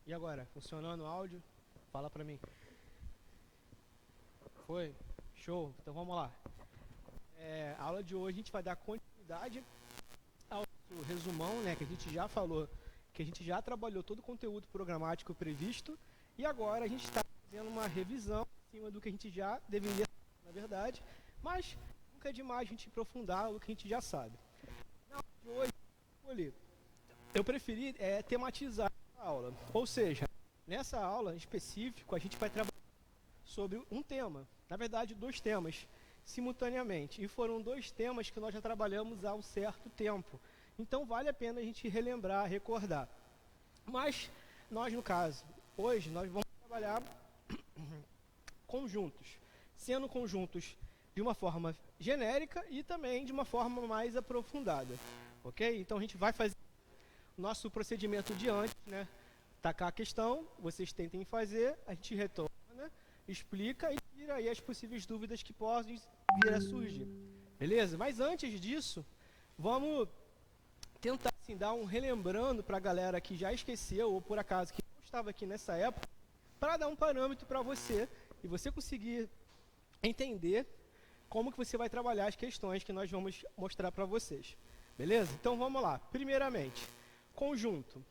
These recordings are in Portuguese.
E agora? Funcionando o áudio? Fala pra mim. Foi? Show. Então vamos lá. A aula de hoje a gente vai dar continuidade ao resumão, né, que a gente já falou, que a gente já trabalhou todo o conteúdo programático previsto e agora a gente está fazendo uma revisão em cima do que a gente já deveria, na verdade, mas nunca é demais a gente aprofundar o que a gente já sabe. Na aula de hoje, eu preferi tematizar a aula, ou seja, nessa aula em específico a gente vai trabalhar sobre um tema, na verdade 2 temas, simultaneamente, e foram 2 temas que nós já trabalhamos há um certo tempo, então vale a pena a gente relembrar, recordar. Mas nós, no caso, hoje nós vamos trabalhar conjuntos, sendo conjuntos de uma forma genérica e também de uma forma mais aprofundada, ok? Então a gente vai fazer o nosso procedimento de antes, né? Tacar a questão, vocês tentem fazer, a gente retorna, explica e tira aí as possíveis dúvidas que podem vir a surgir, beleza? Mas antes disso, vamos tentar assim, dar um relembrando para a galera que já esqueceu ou por acaso que não estava aqui nessa época, para dar um parâmetro para você e você conseguir entender como que você vai trabalhar as questões que nós vamos mostrar para vocês, beleza? Então vamos lá. Primeiramente, conjunto.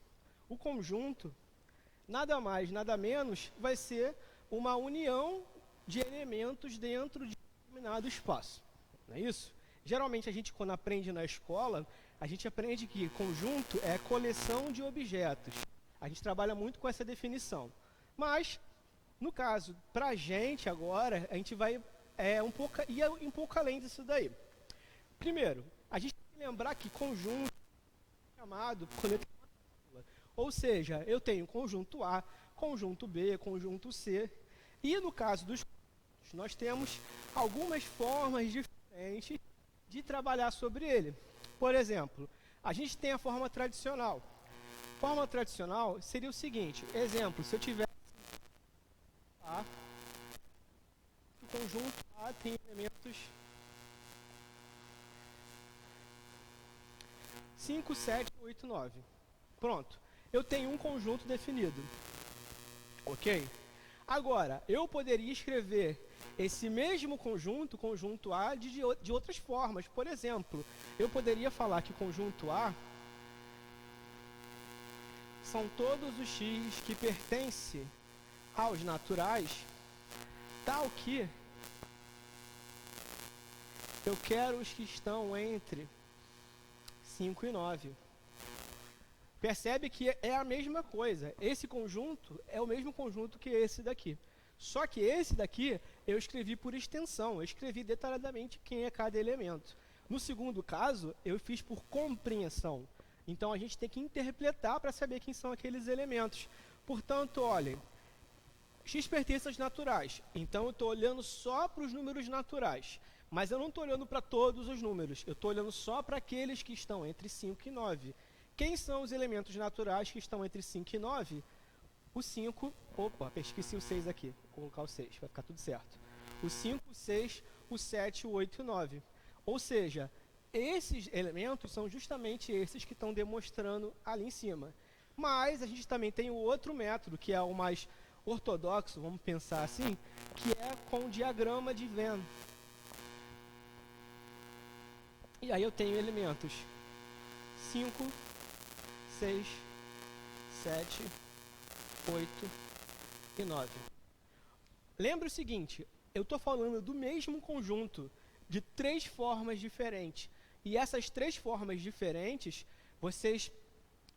O conjunto, nada mais, nada menos, vai ser uma união de elementos dentro de um determinado espaço, não é isso? Geralmente a gente, quando aprende na escola, a gente aprende que conjunto é coleção de objetos. A gente trabalha muito com essa definição. Mas, no caso, para a gente agora, a gente vai ir um pouco além disso daí. Primeiro, a gente tem que lembrar que conjunto é chamado quando eu tenho uma fórmula. Ou seja, eu tenho conjunto A, conjunto B, conjunto C. E no caso dos conjuntos, nós temos algumas formas diferentes de trabalhar sobre ele. Por exemplo, a gente tem a forma tradicional. Forma tradicional seria o seguinte, exemplo, se eu tiver A, o conjunto A tem elementos 5, 7, 8, 9. Pronto, eu tenho um conjunto definido, ok? Agora, eu poderia escrever esse mesmo conjunto, conjunto A, de outras formas. Por exemplo, eu poderia falar que conjunto A são todos os x que pertencem aos naturais, tal que eu quero os que estão entre 5 e 9. Percebe que é a mesma coisa. Esse conjunto é o mesmo conjunto que esse daqui. Só que esse daqui eu escrevi por extensão, eu escrevi detalhadamente quem é cada elemento. No segundo caso, eu fiz por compreensão. Então a gente tem que interpretar para saber quem são aqueles elementos. Portanto, olhem, x pertence aos naturais. Então eu estou olhando só para os números naturais. Mas eu não estou olhando para todos os números. Eu estou olhando só para aqueles que estão entre 5 e 9. Quem são os elementos naturais que estão entre 5 e 9? O 5, opa, esqueci o 6 aqui, vou colocar o 6, vai ficar tudo certo. O 5, o 6, o 7, o 8 e o 9. Ou seja, esses elementos são justamente esses que estão demonstrando ali em cima. Mas a gente também tem o outro método, que é o mais ortodoxo, vamos pensar assim, que é com o diagrama de Venn. E aí eu tenho elementos 5, 6, 7, 8 e 9. Lembra o seguinte, eu estou falando do mesmo conjunto, de 3 formas diferentes. E essas 3 formas diferentes, vocês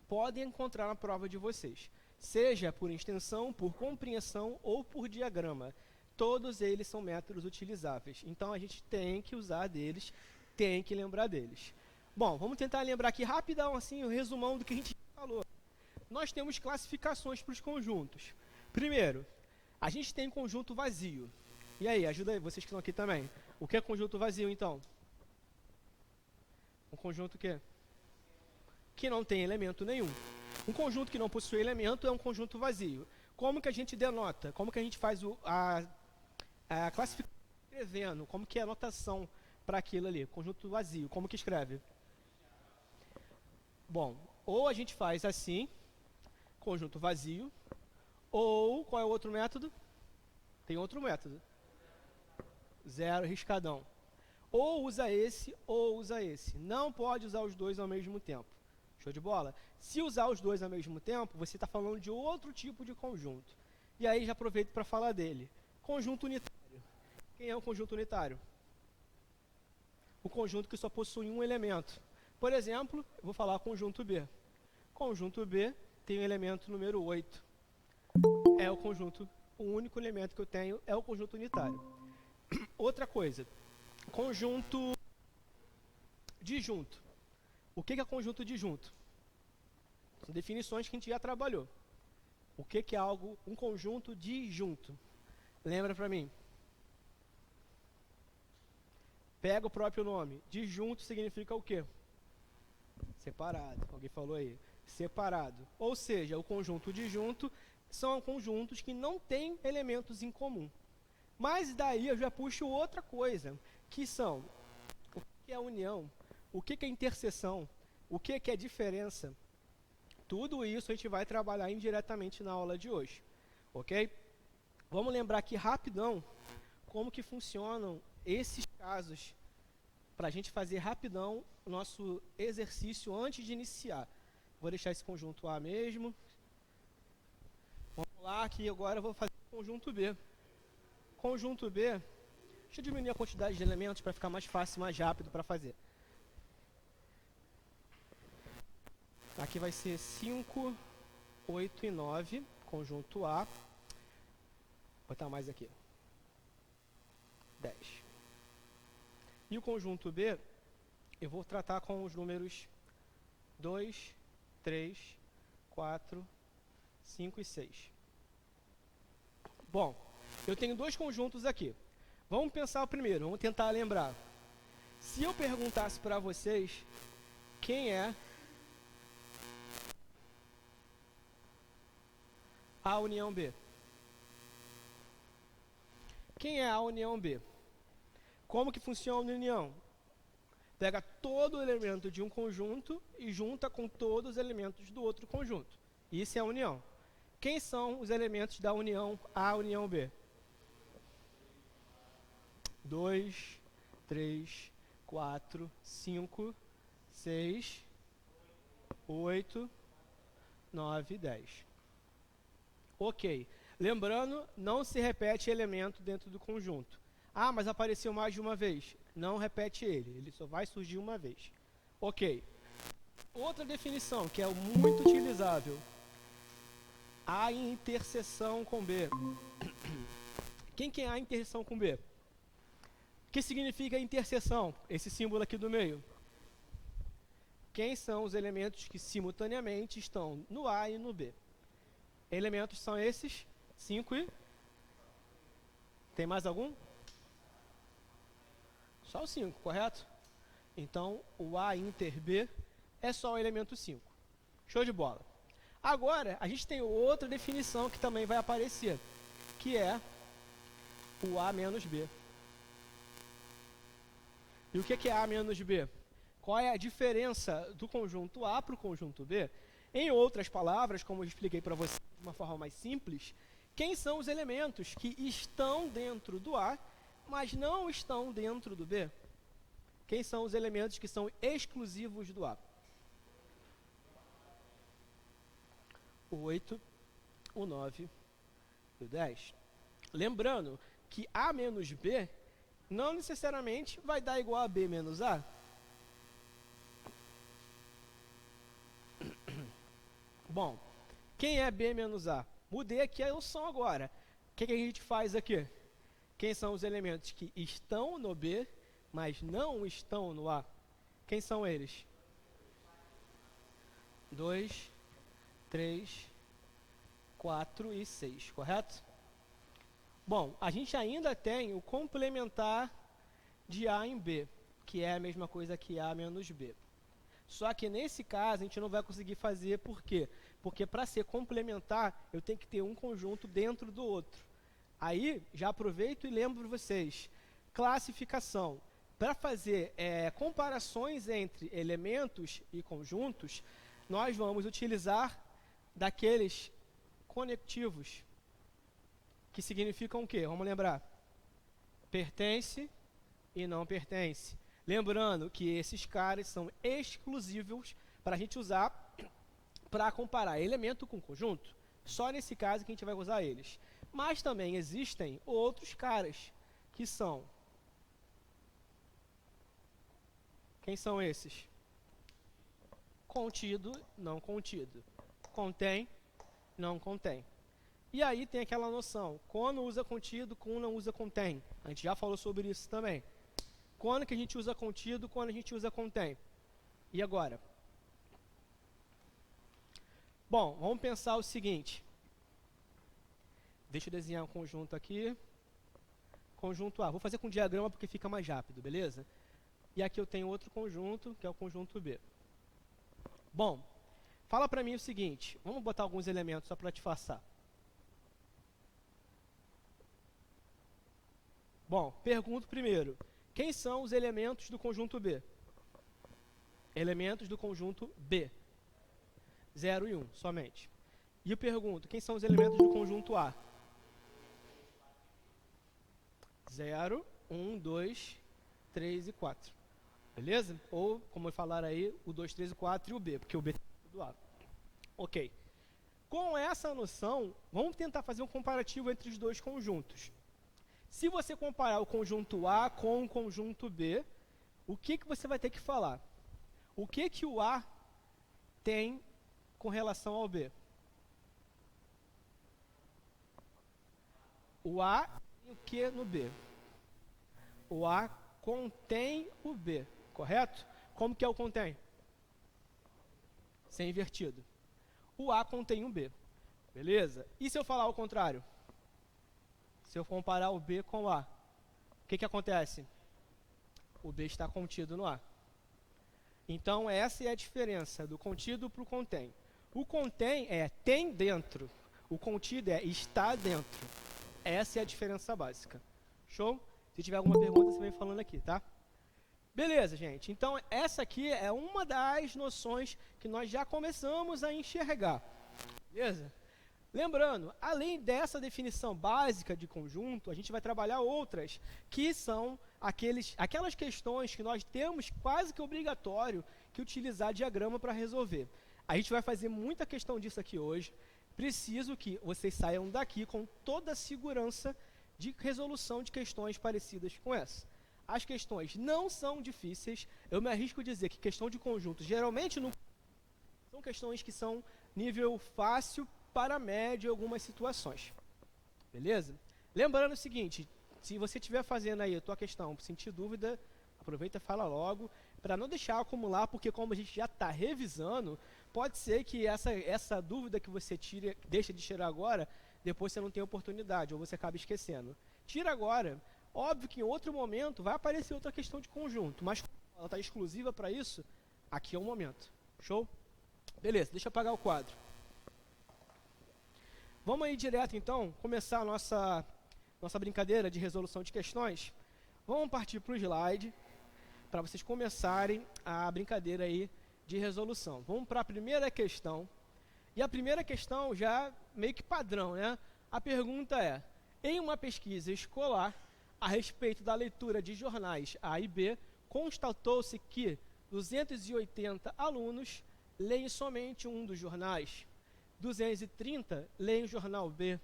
podem encontrar na prova de vocês. Seja por extensão, por compreensão ou por diagrama. Todos eles são métodos utilizáveis. Então a gente tem que usar deles, tem que lembrar deles. Bom, vamos tentar lembrar aqui rapidão assim, o resumão do que a gente falou. Nós temos classificações para os conjuntos. Primeiro, a gente tem conjunto vazio. E aí, ajuda aí, vocês que estão aqui também. O que é conjunto vazio, então? Um conjunto o quê? Que não tem elemento nenhum. Um conjunto que não possui elemento é um conjunto vazio. Como que a gente denota? Como que a gente faz a classificação escrevendo? Como que é a notação para aquilo ali? Conjunto vazio, como que escreve? Bom, ou a gente faz assim, conjunto vazio, Ou, qual é o outro método? Tem outro método. Zero riscadão. Ou usa esse, ou usa esse. Não pode usar os dois ao mesmo tempo. Show de bola? Se usar os dois ao mesmo tempo, você está falando de outro tipo de conjunto. E aí já aproveito para falar dele. Conjunto unitário. Quem é o conjunto unitário? O conjunto que só possui um elemento. Por exemplo, eu vou falar conjunto B. Conjunto B tem o elemento número 8. É o conjunto, o único elemento que eu tenho é o conjunto unitário. Outra coisa, conjunto disjunto. O que é conjunto disjunto? São definições que a gente já trabalhou. O que é algo, um conjunto disjunto? Lembra para mim? Pega o próprio nome. Disjunto significa o quê? Separado. Alguém falou aí. Separado. Ou seja, o conjunto disjunto são conjuntos que não têm elementos em comum. Mas daí eu já puxo outra coisa, que são o que é a união, o que é interseção, o que é diferença. Tudo isso a gente vai trabalhar indiretamente na aula de hoje, ok? Vamos lembrar aqui rapidão como que funcionam esses casos, para a gente fazer rapidão o nosso exercício antes de iniciar. Vou deixar esse conjunto A mesmo. Vamos lá, que agora eu vou fazer o conjunto B. Conjunto B, deixa eu diminuir a quantidade de elementos para ficar mais fácil, mais rápido para fazer. Aqui vai ser 5, 8 e 9, conjunto A. Vou botar mais aqui. 10. E o conjunto B, eu vou tratar com os números 2, 3, 4, 5 e 6. Bom, eu tenho dois conjuntos aqui. Vamos pensar o primeiro, vamos tentar lembrar. Se eu perguntasse para vocês quem é a união B? Quem é a união B? Como que funciona a união? Pega todo o elemento de um conjunto e junta com todos os elementos do outro conjunto. Isso é a união. Quem são os elementos da união A, união B? 2, 3, 4, 5, 6, 8, 9 e 10. Ok. Lembrando, não se repete elemento dentro do conjunto. Ah, mas apareceu mais de uma vez. Não repete ele só vai surgir uma vez. Ok. Outra definição, que é muito utilizável. A interseção com B. Quem que é a interseção com B? O que significa interseção? Esse símbolo aqui do meio. Quem são os elementos que simultaneamente estão no A e no B? Elementos são esses, 5 e... Tem mais algum? Só o 5, correto? Então, o A inter B é só o elemento 5. Show de bola. Agora, a gente tem outra definição que também vai aparecer, que é o A menos B. E o que é A menos B? Qual é a diferença do conjunto A para o conjunto B? Em outras palavras, como eu expliquei para você de uma forma mais simples, quem são os elementos que estão dentro do A, mas não estão dentro do B? Quem são os elementos que são exclusivos do A? O 8, o 9 e o 10. Lembrando que A menos B não necessariamente vai dar igual a B menos A. Bom, quem é B menos A? Mudei aqui a noção agora. O que a gente faz aqui? Quem são os elementos que estão no B, mas não estão no A? Quem são eles? 2, 3, 4 e 6, correto? Bom, a gente ainda tem o complementar de A em B, que é a mesma coisa que A menos B. Só que nesse caso a gente não vai conseguir fazer, por quê? Porque para ser complementar, eu tenho que ter um conjunto dentro do outro. Aí, já aproveito e lembro vocês, classificação. Para fazer comparações entre elementos e conjuntos, nós vamos utilizar daqueles conectivos, que significam o quê? Vamos lembrar. Pertence e não pertence. Lembrando que esses caras são exclusivos para a gente usar para comparar elemento com conjunto. Só nesse caso que a gente vai usar eles. Mas também existem outros caras, que são... Quem são esses? Contido, não contido. Contém, não contém. E aí tem aquela noção, quando usa contido, quando não usa contém. A gente já falou sobre isso também. Quando que a gente usa contido, quando a gente usa contém. E agora? Bom, vamos pensar o seguinte. Deixa eu desenhar um conjunto aqui. Conjunto A. Vou fazer com diagrama porque fica mais rápido, beleza? E aqui eu tenho outro conjunto, que é o conjunto B. Bom, fala para mim o seguinte. Vamos botar alguns elementos só para disfarçar. Bom, pergunto primeiro. Quem são os elementos do conjunto B? Elementos do conjunto B. 0 e 1, somente. E eu pergunto, quem são os elementos do conjunto A? 0, 1, 2, 3 e 4. Beleza? Ou, como falaram aí, o 2, 3 e 4 e o B, porque o B é do A. Ok. Com essa noção, vamos tentar fazer um comparativo entre os dois conjuntos. Se você comparar o conjunto A com o conjunto B, o que você vai ter que falar? O que o A tem com relação ao B? O A tem o que no B? O A contém o B, correto? Como que é o contém? Sem invertido. O A contém o B, beleza? E se eu falar o contrário? Se eu comparar o B com o A, o que acontece? O B está contido no A. Então, essa é a diferença do contido para o contém. O contém é tem dentro. O contido é está dentro. Essa é a diferença básica. Show? Se tiver alguma pergunta, você vem falando aqui, tá? Beleza, gente. Então, essa aqui é uma das noções que nós já começamos a enxergar. Beleza? Lembrando, além dessa definição básica de conjunto, a gente vai trabalhar outras, que são aquelas questões que nós temos quase que obrigatório que utilizar diagrama para resolver. A gente vai fazer muita questão disso aqui hoje. Preciso que vocês saiam daqui com toda a segurança de resolução de questões parecidas com essa. As questões não são difíceis. Eu me arrisco a dizer que questão de conjunto, geralmente, são questões que são nível fácil para médio em algumas situações. Beleza? Lembrando o seguinte, se você estiver fazendo aí a tua questão, sentir dúvida, aproveita e fala logo, para não deixar acumular, porque como a gente já está revisando, pode ser que essa dúvida que você deixa de tirar agora, depois você não tem oportunidade, ou você acaba esquecendo. Tira agora. Óbvio que em outro momento vai aparecer outra questão de conjunto, mas como ela está exclusiva para isso, aqui é o momento. Show? Beleza, deixa eu apagar o quadro. Vamos aí direto, então, começar a nossa brincadeira de resolução de questões. Vamos partir para o slide, para vocês começarem a brincadeira aí de resolução. Vamos para a primeira questão. E a primeira questão já meio que padrão, né? A pergunta é, em uma pesquisa escolar, a respeito da leitura de jornais A e B, constatou-se que 280 alunos leem somente um dos jornais. 230 leem o jornal B,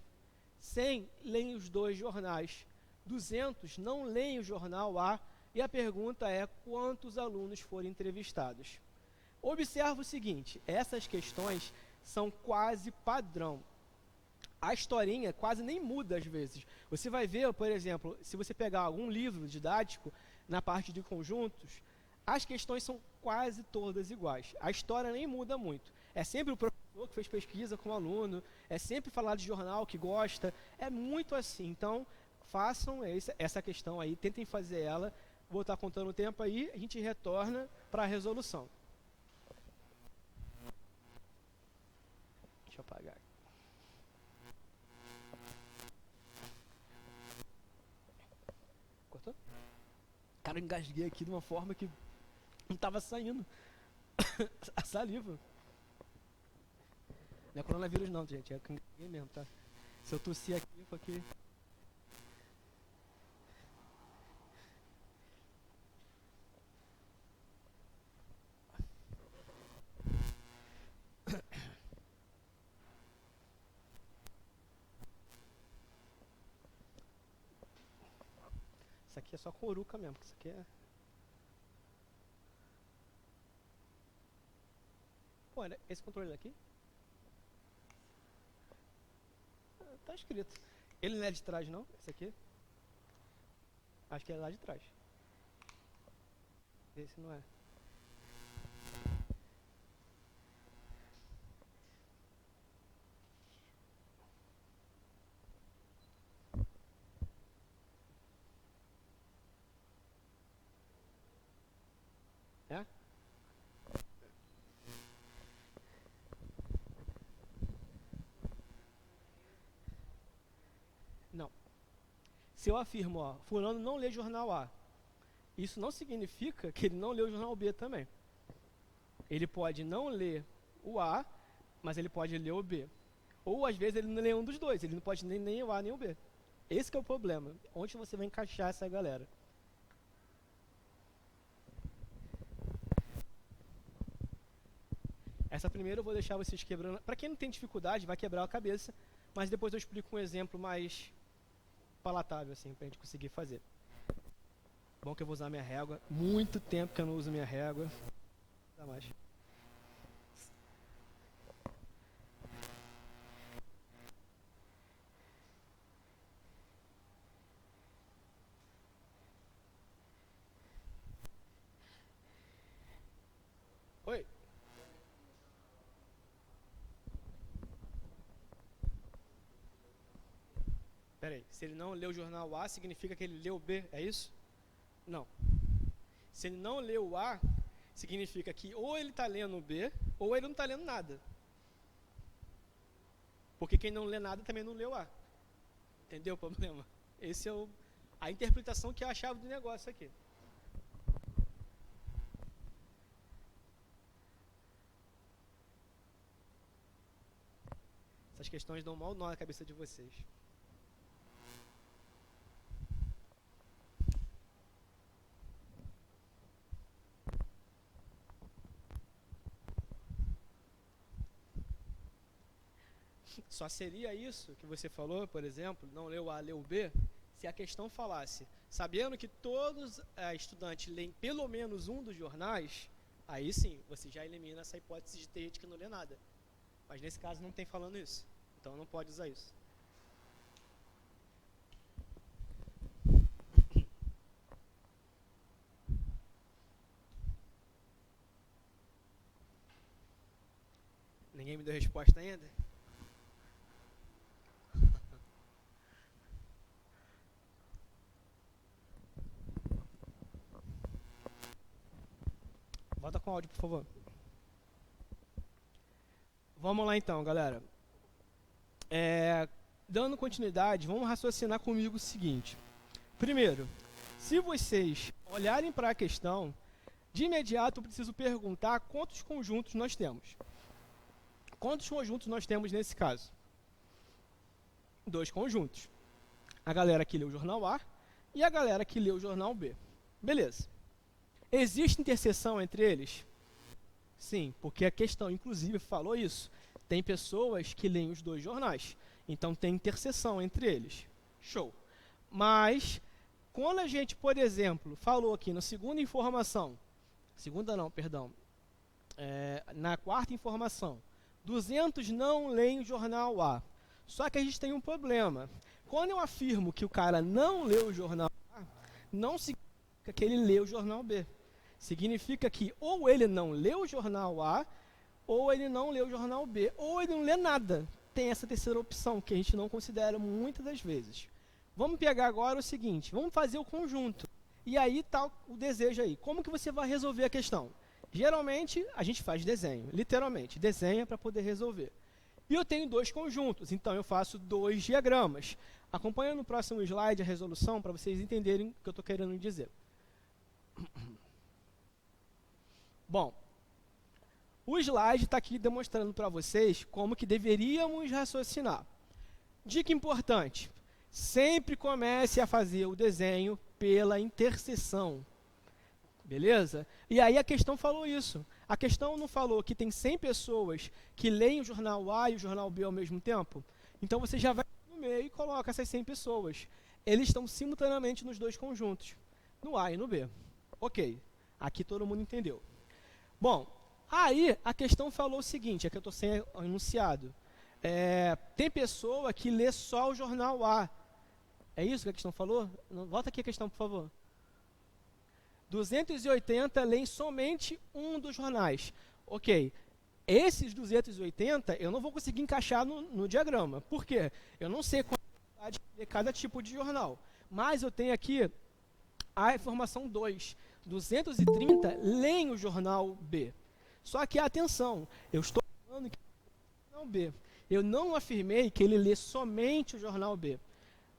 100 leem os dois jornais, 200 não leem o jornal A, e a pergunta é quantos alunos foram entrevistados. Observa o seguinte, essas questões são quase padrão. A historinha quase nem muda às vezes. Você vai ver, por exemplo, se você pegar algum livro didático, na parte de conjuntos, as questões são quase todas iguais. A história nem muda muito. É sempre o professor que fez pesquisa com o aluno, é sempre falar de jornal que gosta, é muito assim. Então, façam essa questão aí, tentem fazer ela, vou estar contando o tempo aí, a gente retorna para a resolução. Deixa eu apagar. Cortou? Cara, eu engasguei aqui de uma forma que não estava saindo a saliva. Não é coronavírus não, gente, é Ninguém mesmo, tá? Se eu tossir aqui, foi aqui. Isso aqui é só coruca mesmo, isso aqui é... Pô, esse controle daqui? Tá escrito. Ele não é de trás, não? Esse aqui? Acho que é lá de trás. Esse não é. É? Não. Se eu afirmo, ó, fulano não lê jornal A, isso não significa que ele não lê o jornal B também. Ele pode não ler o A, mas ele pode ler o B. Ou às vezes ele não lê um dos dois, ele não pode nem o A nem o B. Esse que é o problema. Onde você vai encaixar essa galera? Essa primeira eu vou deixar vocês quebrando. Para quem não tem dificuldade, vai quebrar a cabeça, mas depois eu explico um exemplo mais palatável, assim, pra gente conseguir fazer. Bom que eu vou usar minha régua. Muito tempo que eu não uso minha régua. Não dá mais. Oi. Pera aí. Se ele não leu o jornal A, significa que ele leu o B, é isso? Não. Se ele não leu o A, significa que ou ele está lendo o B, ou ele não está lendo nada. Porque quem não lê nada também não leu A. Entendeu o problema? Esse é a interpretação que é a chave do negócio aqui. Essas questões dão mal nó na cabeça de vocês. Só seria isso que você falou, por exemplo, não leu A, leu B, se a questão falasse, sabendo que todos estudantes leem pelo menos um dos jornais, aí sim, você já elimina essa hipótese de ter gente que não lê nada. Mas nesse caso não tem falando isso, então não pode usar isso. Ninguém me deu resposta ainda? Volta com o áudio, por favor. Vamos lá então, galera. Dando continuidade, vamos raciocinar comigo o seguinte. Primeiro, se vocês olharem para a questão, de imediato eu preciso perguntar quantos conjuntos nós temos. Quantos conjuntos nós temos nesse caso? 2 conjuntos. A galera que lê o jornal A e a galera que lê o jornal B. Beleza. Existe interseção entre eles? Sim, porque a questão, inclusive, falou isso. Tem pessoas que leem os 2 jornais. Então, tem interseção entre eles. Show. Mas, quando a gente, por exemplo, falou aqui na segunda informação, na quarta informação, 200 não leem o jornal A. Só que a gente tem um problema. Quando eu afirmo que o cara não leu o jornal A, não significa que ele leu o jornal B. Significa que ou ele não leu o jornal A, ou ele não leu o jornal B, ou ele não lê nada. Tem essa terceira opção, que a gente não considera muitas das vezes. Vamos pegar agora o seguinte, vamos fazer o conjunto. E aí está o desejo aí. Como que você vai resolver a questão? Geralmente, a gente faz desenho, literalmente, desenha para poder resolver. E eu tenho 2 conjuntos, então eu faço 2 diagramas. Acompanha no próximo slide a resolução para vocês entenderem o que eu estou querendo dizer. Bom, o slide está aqui demonstrando para vocês como que deveríamos raciocinar. Dica importante, sempre comece a fazer o desenho pela interseção, beleza? E aí a questão falou isso. A questão não falou que tem 100 pessoas que leem o jornal A e o jornal B ao mesmo tempo? Então você já vai no meio e coloca essas 100 pessoas. Eles estão simultaneamente nos dois conjuntos, no A e no B. Ok, aqui todo mundo entendeu. Bom, aí a questão falou o seguinte, é que eu estou sem enunciado. Tem pessoa que lê só o jornal A. É isso que a questão falou? Volta aqui a questão, por favor. 280 leem somente um dos jornais. Ok, esses 280 eu não vou conseguir encaixar no diagrama. Por quê? Eu não sei qual é a de cada tipo de jornal. Mas eu tenho aqui a informação 2. 230 leem o jornal B. Só que, atenção, eu estou falando que é o jornal B. Eu não afirmei que ele lê somente o jornal B.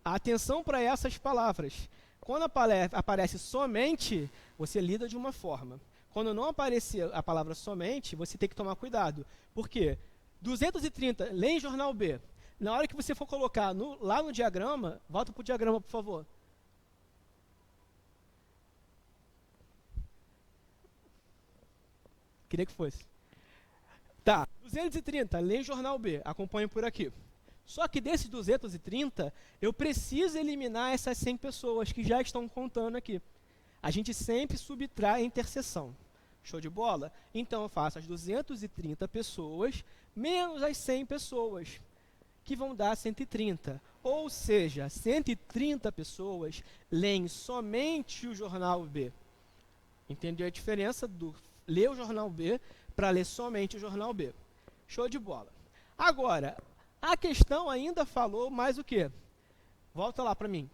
Atenção para essas palavras. Quando aparece somente, você lida de uma forma. Quando não aparecer a palavra somente, você tem que tomar cuidado. Por quê? 230 leem jornal B. Na hora que você for colocar lá no diagrama, volta para o diagrama, por favor. Queria que fosse. Tá, 230, leia jornal B, acompanhe por aqui. Só que desses 230, eu preciso eliminar essas 100 pessoas que já estão contando aqui. A gente sempre subtrai a interseção. Show de bola? Então eu faço as 230 pessoas menos as 100 pessoas, que vão dar 130. Ou seja, 130 pessoas leem somente o jornal B. Entendeu a diferença do ler o jornal B para ler somente o jornal B? Show de bola. Agora, a questão ainda falou mais o quê? Volta lá para mim.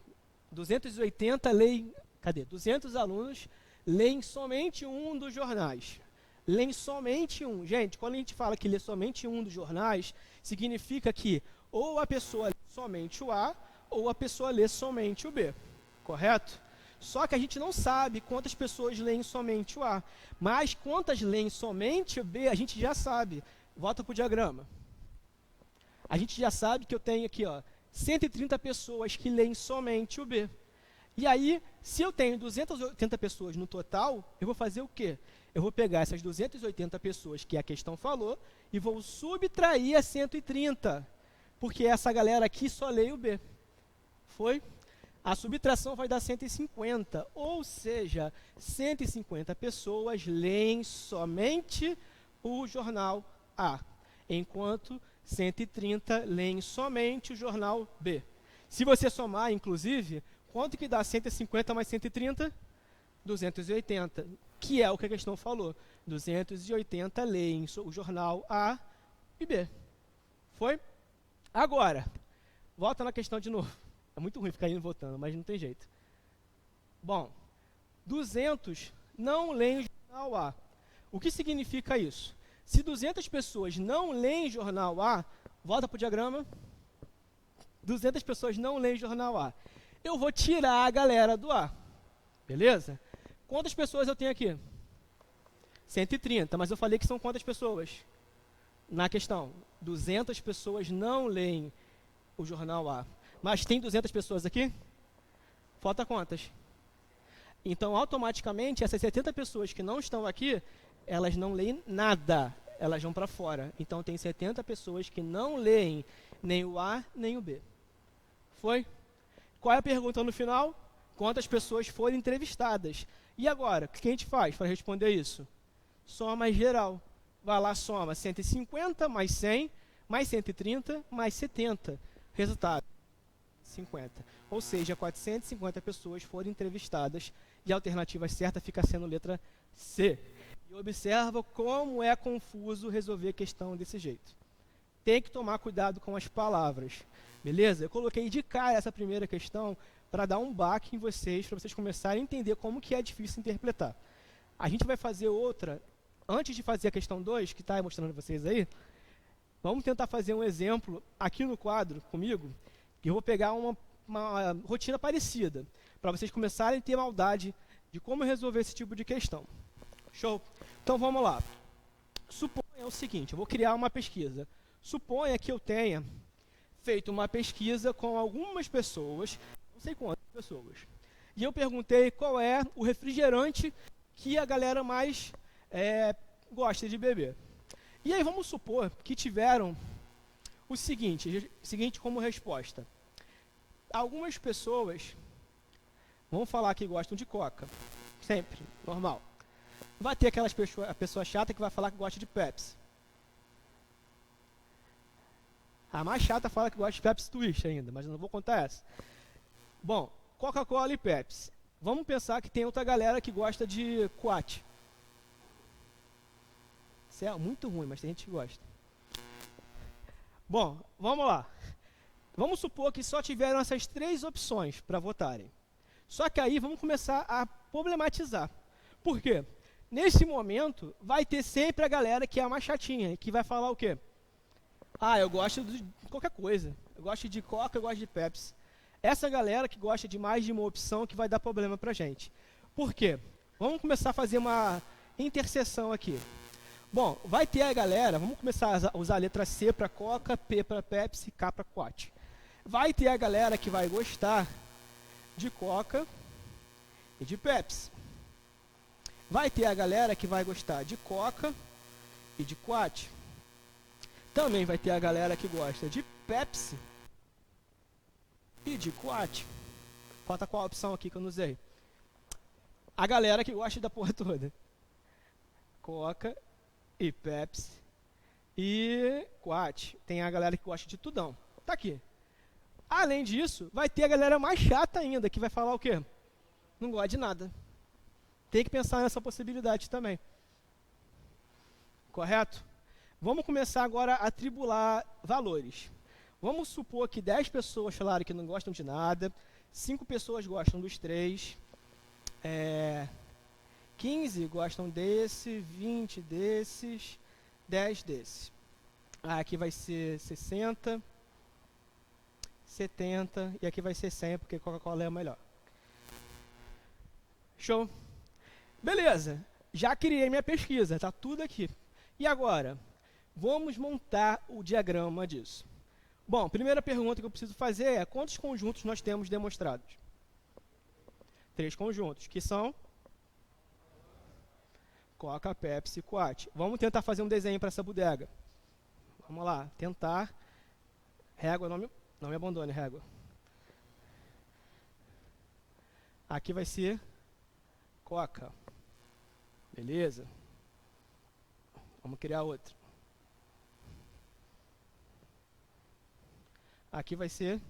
280 leem... Cadê? 200 alunos leem somente um dos jornais. Leem somente um. Gente, quando a gente fala que lê somente um dos jornais, significa que ou a pessoa lê somente o A, ou a pessoa lê somente o B. Correto? Só que a gente não sabe quantas pessoas leem somente o A. Mas quantas leem somente o B, a gente já sabe. Volta para o diagrama. A gente já sabe que eu tenho aqui, ó, 130 pessoas que leem somente o B. E aí, se eu tenho 280 pessoas no total, eu vou fazer o quê? Eu vou pegar essas 280 pessoas que a questão falou e vou subtrair a 130. Porque essa galera aqui só lê o B. Foi? A subtração vai dar 150, ou seja, 150 pessoas leem somente o jornal A, enquanto 130 leem somente o jornal B. Se você somar, inclusive, quanto que dá 150 mais 130? 280, que é o que a questão falou. 280 leem o jornal A e B. Foi? Agora, volta na questão de novo. É muito ruim ficar indo votando, mas não tem jeito. Bom, 200 não leem o jornal A. O que significa isso? Se 200 pessoas não leem o jornal A, volta para o diagrama. 200 pessoas não leem o jornal A. Eu vou tirar a galera do A. Beleza? Quantas pessoas eu tenho aqui? 130, mas eu falei que são quantas pessoas? Na questão, 200 pessoas não leem o jornal A. Mas tem 200 pessoas aqui? Falta quantas? Então, automaticamente, essas 70 pessoas que não estão aqui, elas não leem nada. Elas vão para fora. Então, tem 70 pessoas que não leem nem o A, nem o B. Foi? Qual é a pergunta no final? Quantas pessoas foram entrevistadas? E agora, o que a gente faz para responder isso? Soma geral. Vai lá, soma 150 mais 100, mais 130, mais 70. Resultado. 50. Ou seja, 450 pessoas foram entrevistadas e a alternativa certa fica sendo letra C. E observa como é confuso resolver a questão desse jeito. Tem que tomar cuidado com as palavras. Beleza? Eu coloquei de cara essa primeira questão para dar um baque em vocês, para vocês começarem a entender como que é difícil interpretar. A gente vai fazer outra, antes de fazer a questão 2, que está mostrando para vocês aí, vamos tentar fazer um exemplo aqui no quadro comigo, que eu vou pegar uma rotina parecida, para vocês começarem a ter maldade de como resolver esse tipo de questão. Show? Então vamos lá. Suponha o seguinte, eu vou criar uma pesquisa. Suponha que eu tenha feito uma pesquisa com algumas pessoas, não sei quantas pessoas, e eu perguntei qual é o refrigerante que a galera mais gosta de beber. E aí vamos supor que tiveram o seguinte como resposta. Algumas pessoas vão falar que gostam de Coca, sempre, normal. Vai ter aquelas a pessoa chata que vai falar que gosta de Pepsi. A mais chata fala que gosta de Pepsi Twist ainda, mas eu não vou contar essa. Bom, Coca-Cola e Pepsi. Vamos pensar que tem outra galera que gosta de Quat. Isso é muito ruim, mas tem gente que gosta. Bom, vamos lá. Vamos supor que só tiveram essas 3 opções para votarem. Só que aí vamos começar a problematizar. Por quê? Nesse momento, vai ter sempre a galera que é a mais chatinha, que vai falar o quê? Ah, eu gosto de qualquer coisa. Eu gosto de Coca, eu gosto de Pepsi. Essa galera que gosta de mais de uma opção que vai dar problema pra gente. Por quê? Vamos começar a fazer uma interseção aqui. Bom, vai ter a galera, vamos começar a usar a letra C para Coca, P para Pepsi, K para Quat. Vai ter a galera que vai gostar de Coca e de Pepsi. Vai ter a galera que vai gostar de Coca e de Quat. Também vai ter a galera que gosta de Pepsi e de Quat. Falta qual opção aqui que eu não usei? A galera que gosta da porra toda. Coca e Pepsi e Quat. Tem a galera que gosta de tudão. Tá aqui. Além disso, vai ter a galera mais chata ainda, que vai falar o quê? Não gosta de nada. Tem que pensar nessa possibilidade também. Correto? Vamos começar agora a atribular valores. Vamos supor que 10 pessoas falaram que não gostam de nada, 5 pessoas gostam dos 3, 15 gostam desse, 20 desses, 10 desses. Aqui vai ser 60, 70 e aqui vai ser 100, porque Coca-Cola é o melhor. Show? Beleza, já criei minha pesquisa, está tudo aqui. E agora, vamos montar o diagrama disso. Bom, primeira pergunta que eu preciso fazer é quantos conjuntos nós temos demonstrados? 3 conjuntos, que são Coca, Pepsi e Quat. Vamos tentar fazer um desenho para essa bodega. Vamos lá, tentar. Régua, não me abandone, régua. Aqui vai ser Coca. Beleza? Vamos criar outra. Aqui vai ser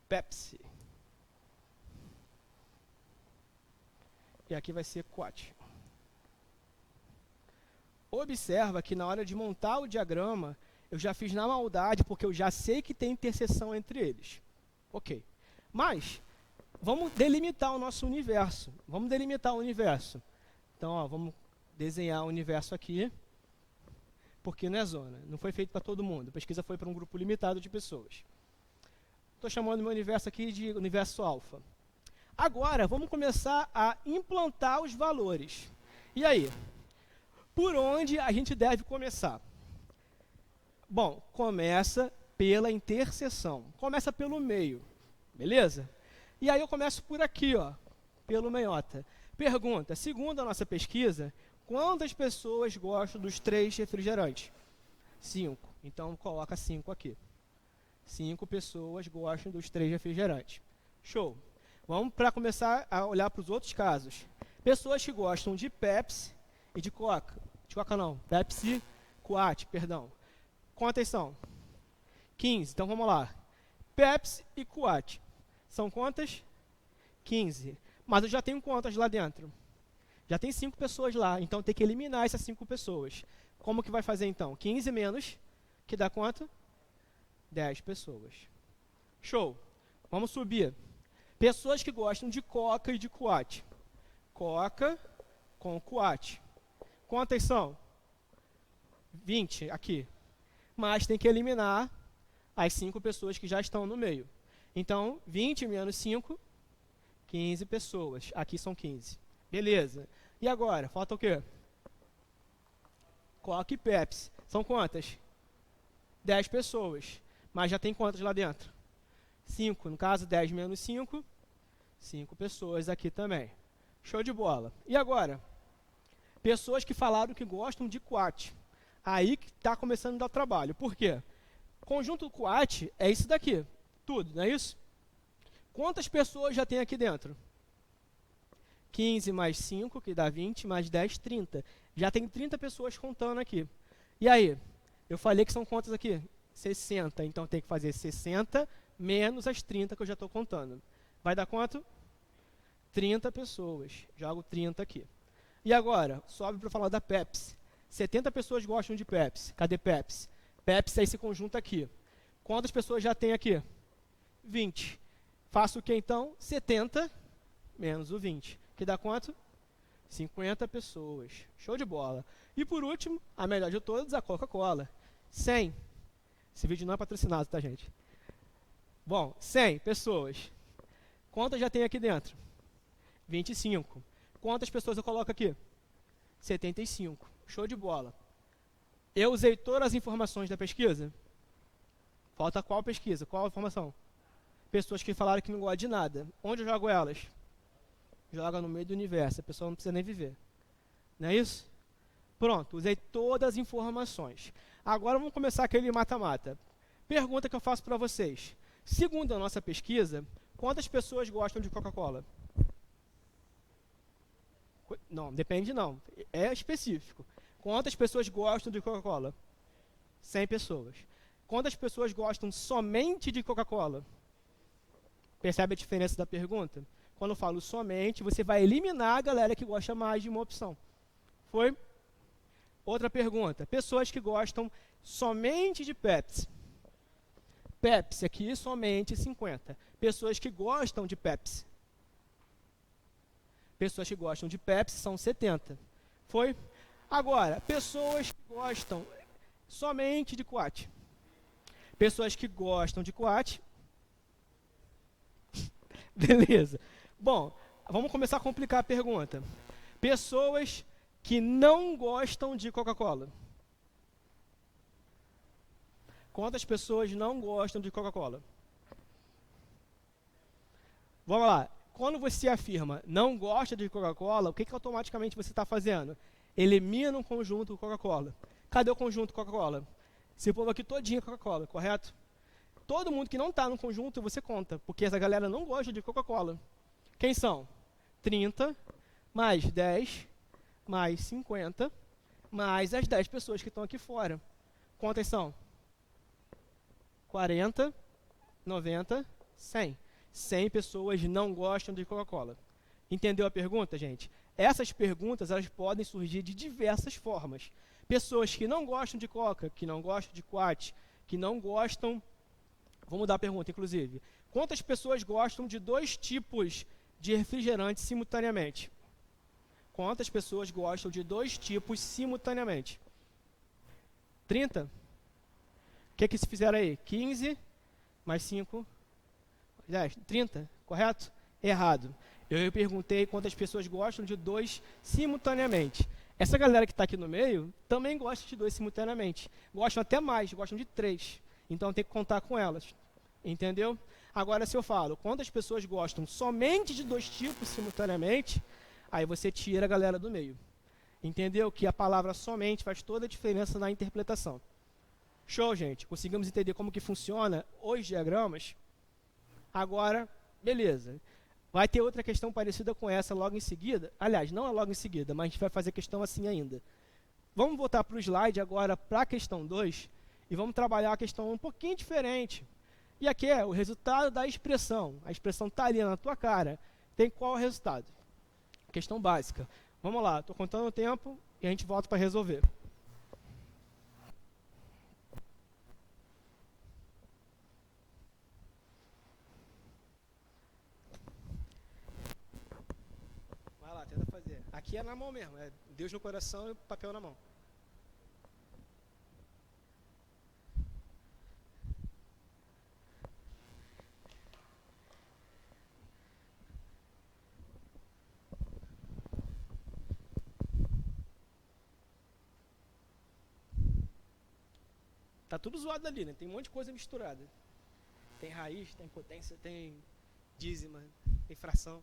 Pepsi. E aqui vai ser Quat. Observa que na hora de montar o diagrama, eu já fiz na maldade, porque eu já sei que tem interseção entre eles. Ok. Mas, vamos delimitar o nosso universo. Vamos delimitar o universo. Então, ó, vamos desenhar o universo aqui, porque não é zona. Não foi feito para todo mundo. A pesquisa foi para um grupo limitado de pessoas. Estou chamando meu universo aqui de universo alfa. Agora, vamos começar a implantar os valores. E aí? Por onde a gente deve começar? Bom, começa pela interseção. Começa pelo meio. Beleza? E aí eu começo por aqui, ó, pelo meiota. Pergunta, segundo a nossa pesquisa, quantas pessoas gostam dos 3 refrigerantes? 5. Então, coloca 5 aqui. 5 pessoas gostam dos 3 refrigerantes. Show. Vamos para começar a olhar para os outros casos. Pessoas que gostam de Pepsi e de Coca. De Coca não, Pepsi, Quat, perdão. Quantas são? 15. Então, vamos lá. Pepsi e Quat. São quantas? 15. Mas eu já tenho quantas lá dentro? Já tem 5 pessoas lá, então tem que eliminar essas 5 pessoas. Como que vai fazer então? 15 menos, que dá quanto? 10 pessoas. Show. Vamos subir. Pessoas que gostam de Coca e de Quat. Coca com Quat. Quantas são? 20 aqui. Mas tem que eliminar as 5 pessoas que já estão no meio. Então, 20 menos 5, 15 pessoas. Aqui são 15. Beleza. E agora? Falta o quê? Coca e Pepsi. São quantas? 10 pessoas. Mas já tem quantas lá dentro? 5. No caso, 10 menos 5, 5 pessoas aqui também. Show de bola. E agora? Pessoas que falaram que gostam de quat. Aí que está começando a dar trabalho. Por quê? Conjunto quat é isso daqui. Tudo, não é isso? Quantas pessoas já tem aqui dentro? 15 mais 5, que dá 20, mais 10, 30. Já tem 30 pessoas contando aqui. E aí? Eu falei que são quantas aqui? 60. Então tem que fazer 60 menos as 30 que eu já estou contando. Vai dar quanto? 30 pessoas. Jogo 30 aqui. E agora, sobe para falar da Pepsi. 70 pessoas gostam de Pepsi. Cadê Pepsi? Pepsi é esse conjunto aqui. Quantas pessoas já tem aqui? 20. Faço o que então? 70 menos o 20. Que dá quanto? 50 pessoas. Show de bola. E por último, a melhor de todas, a Coca-Cola. 100. Esse vídeo não é patrocinado, tá, gente? Bom, 100 pessoas. Quantas já tem aqui dentro? 25. Quantas pessoas eu coloco aqui? 75. Show de bola. Eu usei todas as informações da pesquisa? Falta qual pesquisa? Qual informação? Pessoas que falaram que não gostam de nada. Onde eu jogo elas? Joga no meio do universo. A pessoa não precisa nem viver. Não é isso? Pronto, usei todas as informações. Agora vamos começar aquele mata-mata. Pergunta que eu faço para vocês. Segundo a nossa pesquisa, quantas pessoas gostam de Coca-Cola? Não, depende não. É específico. Quantas pessoas gostam de Coca-Cola? 100 pessoas. Quantas pessoas gostam somente de Coca-Cola? Percebe a diferença da pergunta? Quando eu falo somente, você vai eliminar a galera que gosta mais de uma opção. Foi? Outra pergunta. Pessoas que gostam somente de Pepsi. Pepsi aqui, somente 50. Pessoas que gostam de Pepsi. Pessoas que gostam de Pepsi são 70. Foi? Agora, pessoas que gostam somente de quat. Pessoas que gostam de quat. Beleza. Bom, vamos começar a complicar a pergunta. Pessoas que não gostam de Coca-Cola. Quantas pessoas não gostam de Coca-Cola? Vamos lá. Quando você afirma não gosta de Coca-Cola, o que automaticamente você está fazendo? Elimina um conjunto Coca-Cola. Cadê o conjunto Coca-Cola? Esse povo aqui todinho é Coca-Cola, correto? Todo mundo que não está no conjunto você conta, porque essa galera não gosta de Coca-Cola. Quem são? 30, mais 10, mais 50, mais as 10 pessoas que estão aqui fora. Quantas são? 40, 90, 100. 100 pessoas não gostam de Coca-Cola. Entendeu a pergunta, gente? Essas perguntas elas podem surgir de diversas formas. Pessoas que não gostam de Coca, que não gostam de quat, que não gostam... Vou mudar a pergunta, inclusive. Quantas pessoas gostam de 2 tipos de refrigerante simultaneamente? Quantas pessoas gostam de 2 tipos simultaneamente? 30? O que se fizeram aí? 15 mais 5... 10, 30, correto? Errado. Eu perguntei quantas pessoas gostam de 2 simultaneamente. Essa galera que está aqui no meio também gosta de 2 simultaneamente. Gostam até mais, gostam de 3. Então tem que contar com elas. Entendeu? Agora, se eu falo quantas pessoas gostam somente de 2 tipos simultaneamente, aí você tira a galera do meio. Entendeu? Que a palavra somente faz toda a diferença na interpretação. Show, gente? Conseguimos entender como que funciona os diagramas? Agora, beleza. Vai ter outra questão parecida com essa logo em seguida. Aliás, não é logo em seguida, mas a gente vai fazer questão assim ainda. Vamos voltar para o slide agora para a questão 2 e vamos trabalhar a questão um pouquinho diferente. E aqui é o resultado da expressão. A expressão está ali na tua cara. Tem qual o resultado? Questão básica. Vamos lá, estou contando o tempo e a gente volta para resolver. Tenta fazer. Aqui é na mão mesmo, é Deus no coração e papel na mão. Tá tudo zoado ali, né? Tem um monte de coisa misturada. Tem raiz, tem potência, tem dízima, tem fração.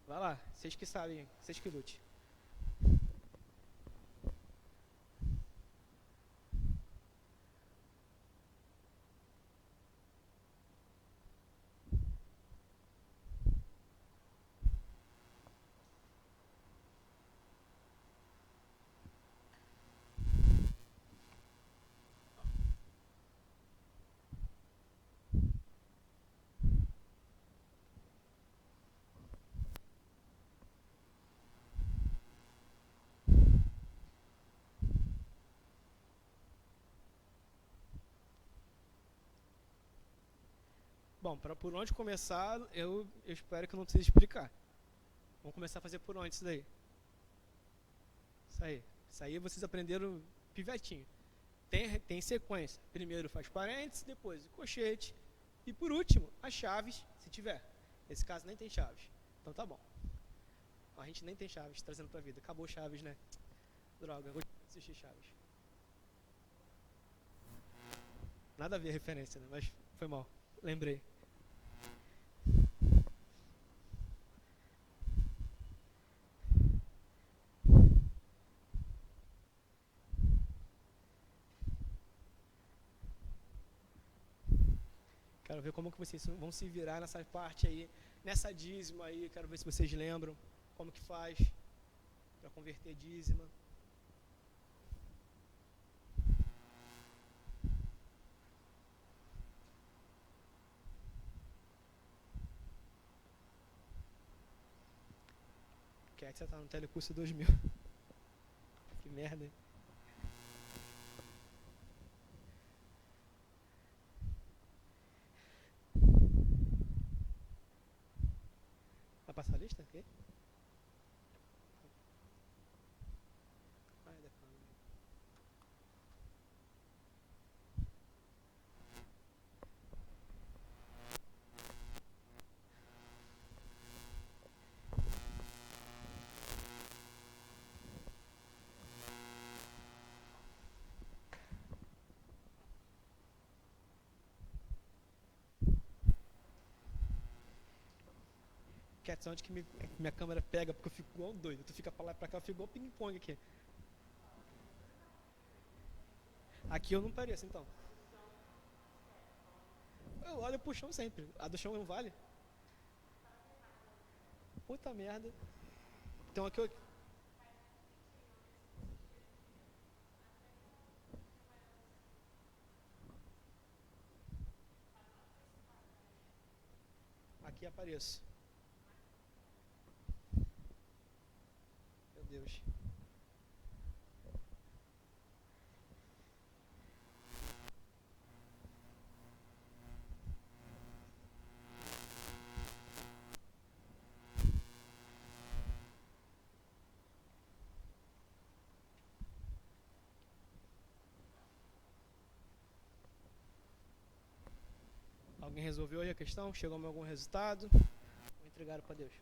Vai lá, vocês que sabem, vocês que lute. Bom, por onde começar, eu espero que eu não precise explicar. Vamos começar a fazer por onde isso daí? Isso aí. Isso aí vocês aprenderam pivetinho. Tem sequência. Primeiro faz parênteses, depois o colchete. E por último, as chaves, se tiver. Nesse caso nem tem chaves. Então tá bom. A gente nem tem chaves trazendo pra vida. Acabou chaves, né? Droga, eu vou assistir chaves. Nada a ver a referência, né? Mas foi mal. Lembrei. Quero ver como que vocês vão se virar nessa parte aí, nessa dízima aí. Quero ver se vocês lembram como que faz para converter dízima. Que é que você tá no Telecurso 2000? Que merda, hein? Vai passar a lista? Okay. Ah, é da câmera. Cats, onde que minha câmera pega, porque eu fico igual doido. Tu fica pra lá e pra cá, eu fico igual ping-pong aqui. Aqui eu não pareço, então. Eu olho pro chão sempre. A do chão não vale? Puta merda. Então aqui eu... Aqui apareço. Meu Deus. Alguém resolveu aí a questão? Chegou a algum resultado? Ou entregaram para Deus?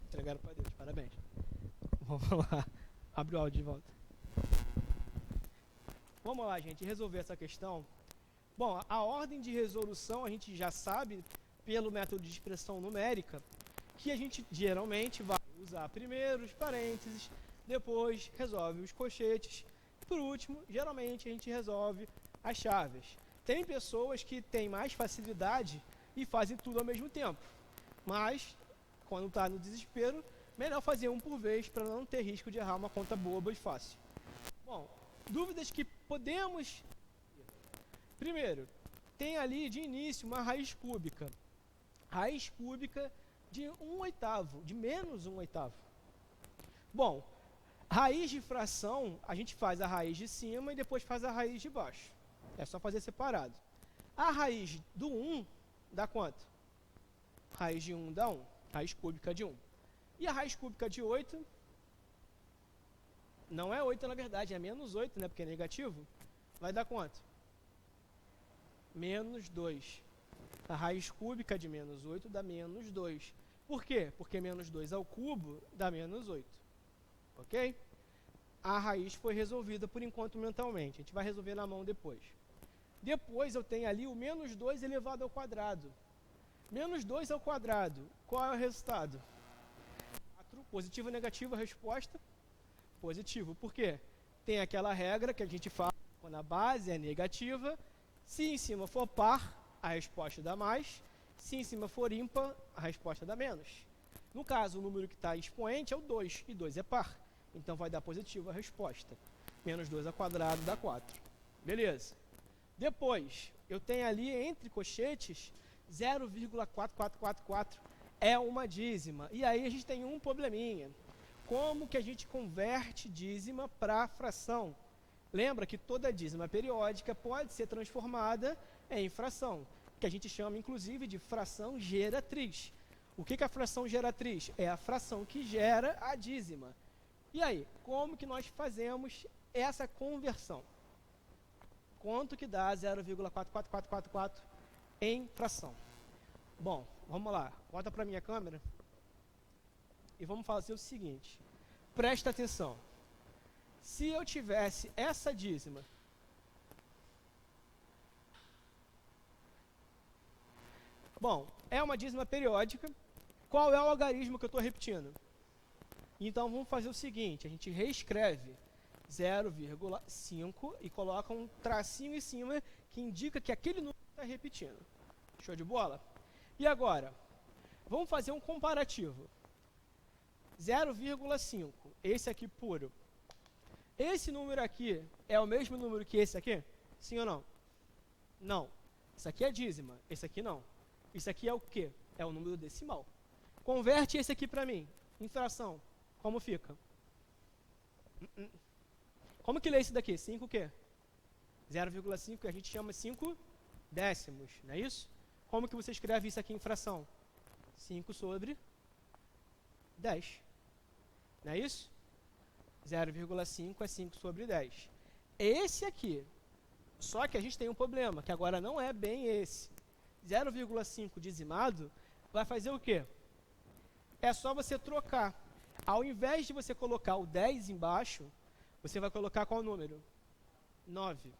Entregaram para Deus, parabéns. Vamos lá, abre o áudio de volta. Vamos lá, gente, resolver essa questão. Bom, a ordem de resolução a gente já sabe, pelo método de expressão numérica, que a gente geralmente vai usar primeiro os parênteses, depois resolve os colchetes, e por último, geralmente a gente resolve as chaves. Tem pessoas que têm mais facilidade e fazem tudo ao mesmo tempo, mas quando está no desespero, melhor fazer um por vez para não ter risco de errar uma conta boba e fácil. Bom, dúvidas que podemos... Primeiro, tem ali de início uma raiz cúbica. Raiz cúbica de 1/8, de menos 1/8. Bom, raiz de fração, a gente faz a raiz de cima e depois faz a raiz de baixo. É só fazer separado. A raiz do 1 dá quanto? Raiz de 1 dá 1. Raiz cúbica de 1. E a raiz cúbica de 8? Não é 8 na verdade, é menos 8, né? Porque é negativo. Vai dar quanto? Menos 2. A raiz cúbica de menos 8 dá menos 2. Por quê? Porque menos 2 ao cubo dá menos 8. Ok? a raiz foi resolvida por enquanto mentalmente. A gente vai resolver na mão depois. Depois eu tenho ali o menos 2 elevado ao quadrado. Menos 2 ao quadrado. Qual é o resultado? 4, positivo ou negativo, a resposta? Positivo. Por quê? Tem aquela regra que a gente fala quando a base é negativa. Se em cima for par, a resposta dá mais. Se em cima for ímpar, a resposta dá menos. No caso, o número que está expoente é o 2, e 2 é par. Então vai dar positivo a resposta. Menos 2 ao quadrado dá 4. Beleza. Depois, eu tenho ali entre colchetes 0,4444 é uma dízima. E aí a gente tem um probleminha. Como que a gente converte dízima para fração? Lembra que toda dízima periódica pode ser transformada em fração, que a gente chama inclusive de fração geratriz. O que é a fração geratriz? É a fração que gera a dízima. E aí, como que nós fazemos essa conversão? Quanto que dá 0,44444 em fração? Bom, vamos lá. Volta para a minha câmera. E vamos fazer o seguinte. Presta atenção. Se eu tivesse essa dízima, bom, é uma dízima periódica. Qual é o algarismo que eu estou repetindo? Então vamos fazer o seguinte, a gente reescreve 0,5 e coloca um tracinho em cima que indica que aquele número está repetindo. Show de bola? E agora, vamos fazer um comparativo. 0,5, esse aqui puro. Esse número aqui é o mesmo número que esse aqui? Sim ou não? Não. Isso aqui é dízima, esse aqui não. Isso aqui é o quê? É o número decimal. Converte esse aqui para mim, em fração. Como fica? Como que lê esse daqui? 5 o quê? 0,5 a gente chama 5 décimos, não é isso? Como que você escreve isso aqui em fração? 5 sobre 10. Não é isso? 0,5 é 5 sobre 10. Esse aqui, só que a gente tem um problema, que agora não é bem esse. 0,5 dizimado vai fazer o quê? É só você trocar. Ao invés de você colocar o 10 embaixo, você vai colocar qual número? 9.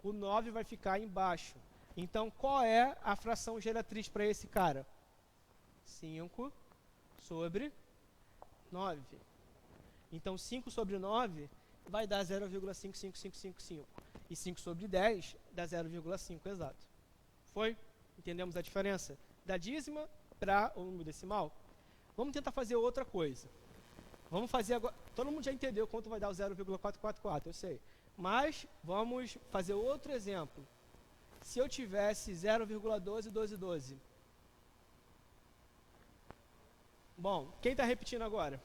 O 9 vai ficar embaixo. Então, qual é a fração geratriz para esse cara? 5 sobre 9. Então, 5 sobre 9 vai dar 0,55555. E 5 sobre 10 dá 0,5 exato. Foi? Entendemos a diferença? Da dízima para o número decimal? Vamos tentar fazer outra coisa. Vamos fazer agora... Todo mundo já entendeu quanto vai dar o 0,444, eu sei. Mas vamos fazer outro exemplo. Se eu tivesse 0,121212. Bom, quem está repetindo agora?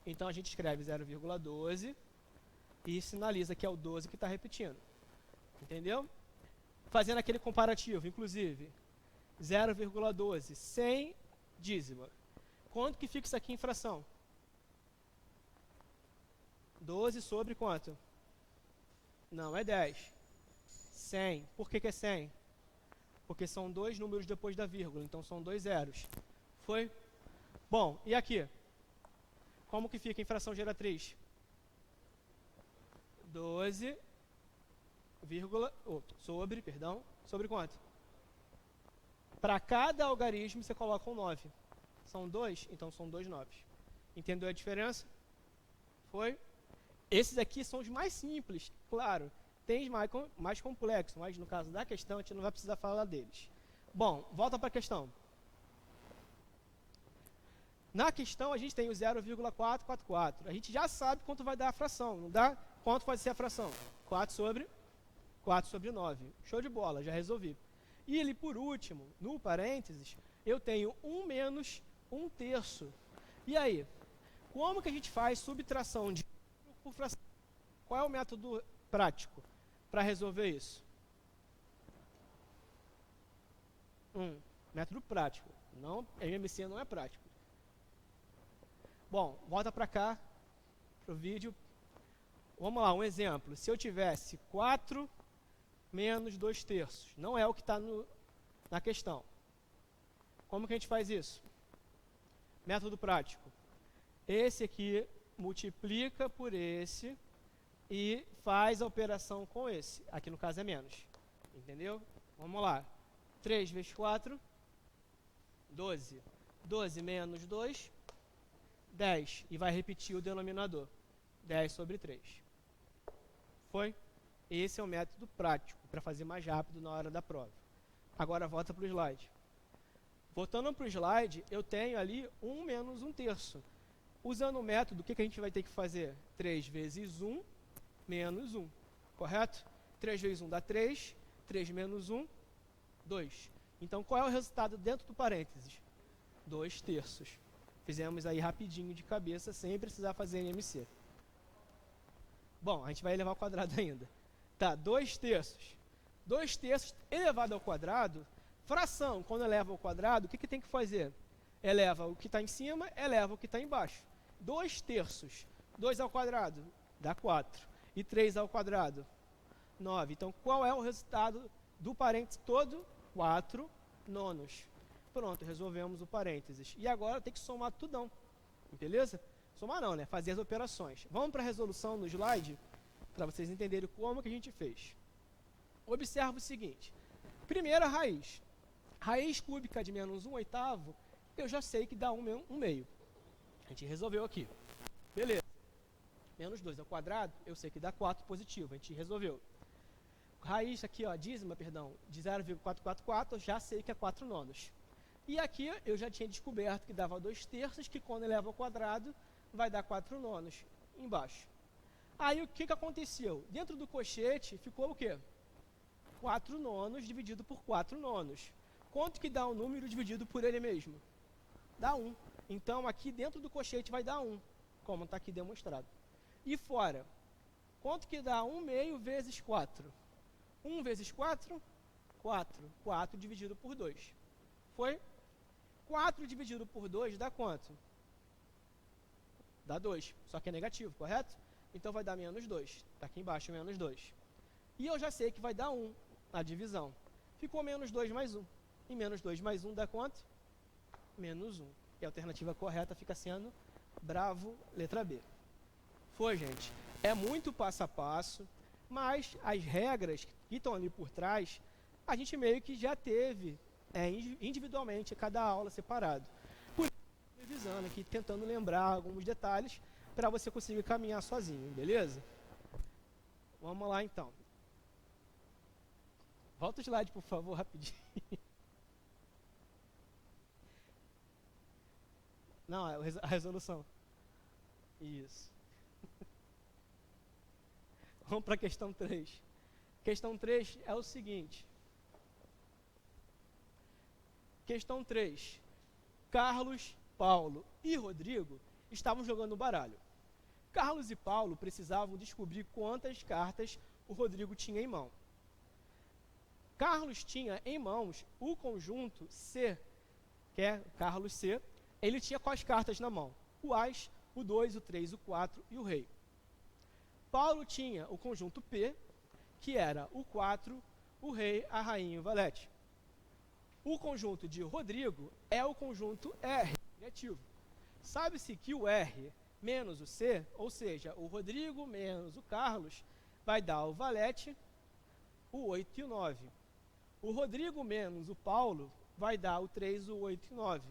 Então a gente escreve 0,12 e sinaliza que é o 12 que está repetindo. Entendeu? Fazendo aquele comparativo, inclusive. 0,12 sem dízima. Quanto que fica isso aqui em fração? 12 sobre quanto? Não, é 10. 100. Por que é 100? Porque são dois números depois da vírgula, então são dois zeros. Foi? Bom, e aqui? Como que fica em fração geratriz? 12, vírgula, sobre quanto? Para cada algarismo você coloca um 9. São 2, então são 2 9. Entendeu a diferença? Foi? Esses aqui são os mais simples, claro. Tem os mais complexos, mas no caso da questão a gente não vai precisar falar deles. Bom, volta para a questão. Na questão a gente tem o 0,444. A gente já sabe quanto vai dar a fração, não dá? Quanto pode ser a fração? 4 sobre 9. Show de bola, já resolvi. E ele, por último, no parênteses, eu tenho 1 menos 1/3. E aí, como que a gente faz subtração de por fração? Qual é o método prático para resolver isso? Método prático. Não, MMC não é prático. Bom, volta para cá, para o vídeo. Vamos lá, um exemplo. Se eu tivesse 4 menos 2/3, não é o que está na questão. Como que a gente faz isso? Método prático. Esse aqui multiplica por esse e faz a operação com esse. Aqui no caso é menos. Entendeu? Vamos lá. 3 vezes 4, 12. 12 menos 2, 10. E vai repetir o denominador. 10 sobre 3. Foi? Esse é o método prático, para fazer mais rápido na hora da prova. Agora volta para o slide. Voltando para o slide, eu tenho ali 1 menos 1/3. Usando o método, o que a gente vai ter que fazer? 3 vezes 1 menos 1. Correto? 3 vezes 1 dá 3. 3 menos 1, 2. Então, qual é o resultado dentro do parênteses? 2/3. Fizemos aí rapidinho de cabeça, sem precisar fazer NMC. Bom, a gente vai elevar ao quadrado ainda. Tá, 2/3. 2/3 elevado ao quadrado, fração, quando eleva ao quadrado, o que tem que fazer? Eleva o que está em cima, eleva o que está embaixo. 2/3. 2 ao quadrado, dá 4. E 3 ao quadrado, 9. Então, qual é o resultado do parênteses todo? 4/9. Pronto, resolvemos o parênteses. E agora tem que somar tudão. Beleza? Somar não, né? Fazer as operações. Vamos para a resolução no slide, para vocês entenderem como que a gente fez. Observa o seguinte. Primeira raiz. Raiz cúbica de menos 1/8, eu já sei que dá 1/2. A gente resolveu aqui. Beleza. Menos 2 ao quadrado, eu sei que dá 4 positivo. A gente resolveu. Raiz aqui, ó, dízima, perdão, de 0,444, eu já sei que é 4/9. E aqui eu já tinha descoberto que dava 2/3, que quando eleva ao quadrado, vai dar 4/9 embaixo. Aí o que aconteceu? Dentro do cochete ficou o quê? 4/9 dividido por 4/9. Quanto que dá um número dividido por ele mesmo? Dá 1. Então aqui dentro do cochete vai dar 1, como está aqui demonstrado. E fora, quanto que dá 1/2 vezes 4? 1 vezes 4? 4. 4 dividido por 2. Foi? 4 dividido por 2 dá quanto? Dá 2, só que é negativo, correto? Então vai dar menos 2. Está aqui embaixo, menos 2. E eu já sei que vai dar 1 na divisão. Ficou menos 2 mais 1. E menos 2 mais 1 dá quanto? Menos 1. E a alternativa correta fica sendo bravo, letra B. Foi, gente. É muito passo a passo, mas as regras que estão ali por trás, a gente meio que já teve individualmente, cada aula separado. Por isso, revisando aqui, tentando lembrar alguns detalhes, para você conseguir caminhar sozinho, beleza? Vamos lá, então. Volta o slide, por favor, rapidinho. Não, a resolução. Isso. Vamos para a questão 3. Questão 3 é o seguinte. Questão 3. Carlos, Paulo e Rodrigo estavam jogando baralho. Carlos e Paulo precisavam descobrir quantas cartas o Rodrigo tinha em mão. Carlos tinha em mãos o conjunto C, que é Carlos C. Ele tinha quais cartas na mão? O As, o 2, o 3, o 4 e o Rei. Paulo tinha o conjunto P, que era o 4, o Rei, a Rainha e o Valete. O conjunto de Rodrigo é o conjunto R, negativo. Sabe-se que o R menos o C, ou seja, o Rodrigo menos o Carlos, vai dar o Valete, o 8 e o 9. O Rodrigo menos o Paulo vai dar o 3, o 8 e o 9.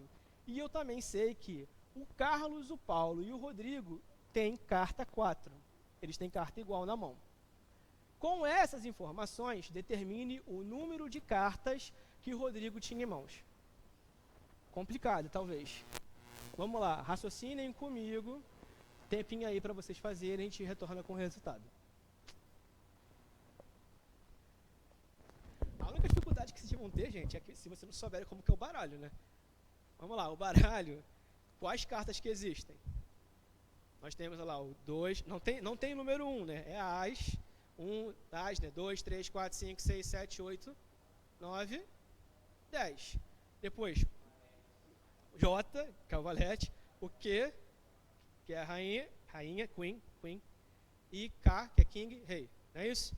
E eu também sei que o Carlos, o Paulo e o Rodrigo têm carta 4. Eles têm carta igual na mão. Com essas informações, determine o número de cartas que o Rodrigo tinha em mãos. Complicado, talvez. Vamos lá, raciocinem comigo. Tempinho aí para vocês fazerem, a gente retorna com o resultado. A única dificuldade que vocês vão ter, gente, é que se vocês não souberem como que é o baralho, né? Vamos lá, o baralho, quais cartas que existem? Nós temos lá o 2, não tem número 1, né? É As, 1, As, né? 2, 3, 4, 5, 6, 7, 8, 9, 10. Depois, J, que é o Valete, o Q, que é a rainha, Queen, e K, que é King, Rei. Não é isso?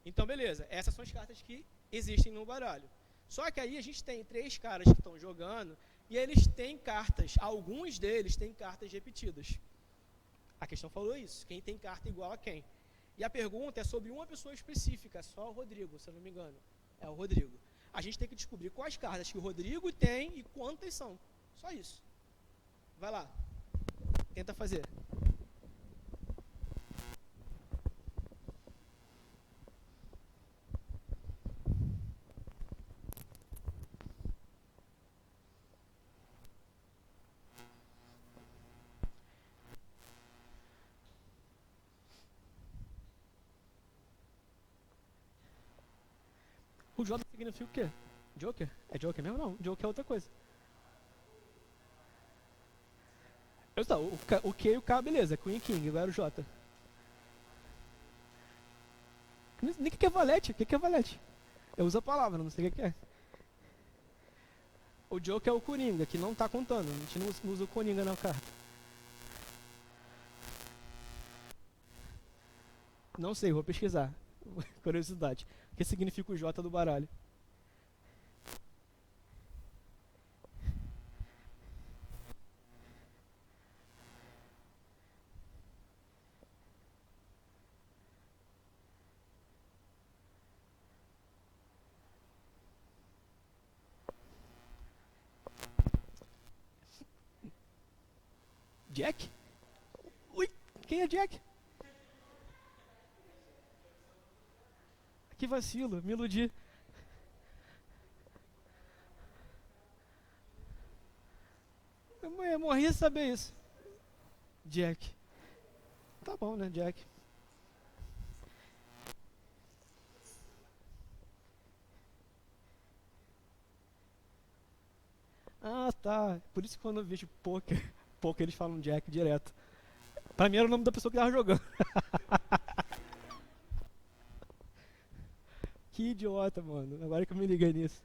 Então, beleza. Essas são as cartas que existem no baralho. Só que aí a gente tem 3 caras que estão jogando e eles têm cartas, alguns deles têm cartas repetidas. A questão falou isso. Quem tem carta igual a quem? E a pergunta é sobre uma pessoa específica, só o Rodrigo, se eu não me engano. É o Rodrigo. A gente tem que descobrir quais cartas que o Rodrigo tem e quantas são. Só isso. Vai lá. Tenta fazer. O J significa o quê? Joker? É Joker mesmo? Não, Joker é outra coisa. O Q e o K, beleza, Queen e King, agora o J. Nem que é valete, o que é valete? Eu uso a palavra, não sei o que é. O Joker é o Coringa, que não tá contando, a gente não usa o Coringa na carta. Não sei, vou pesquisar. Curiosidade. O que significa o J do baralho? Jack? Ui, quem é Jack? Que vacilo, me iludi. Eu morri de saber isso. Jack. Tá bom, né, Jack? Ah, tá. Por isso que quando eu vejo poker eles falam Jack direto. Pra mim era o nome da pessoa que tava jogando. Que idiota, mano. Agora que eu me liguei nisso.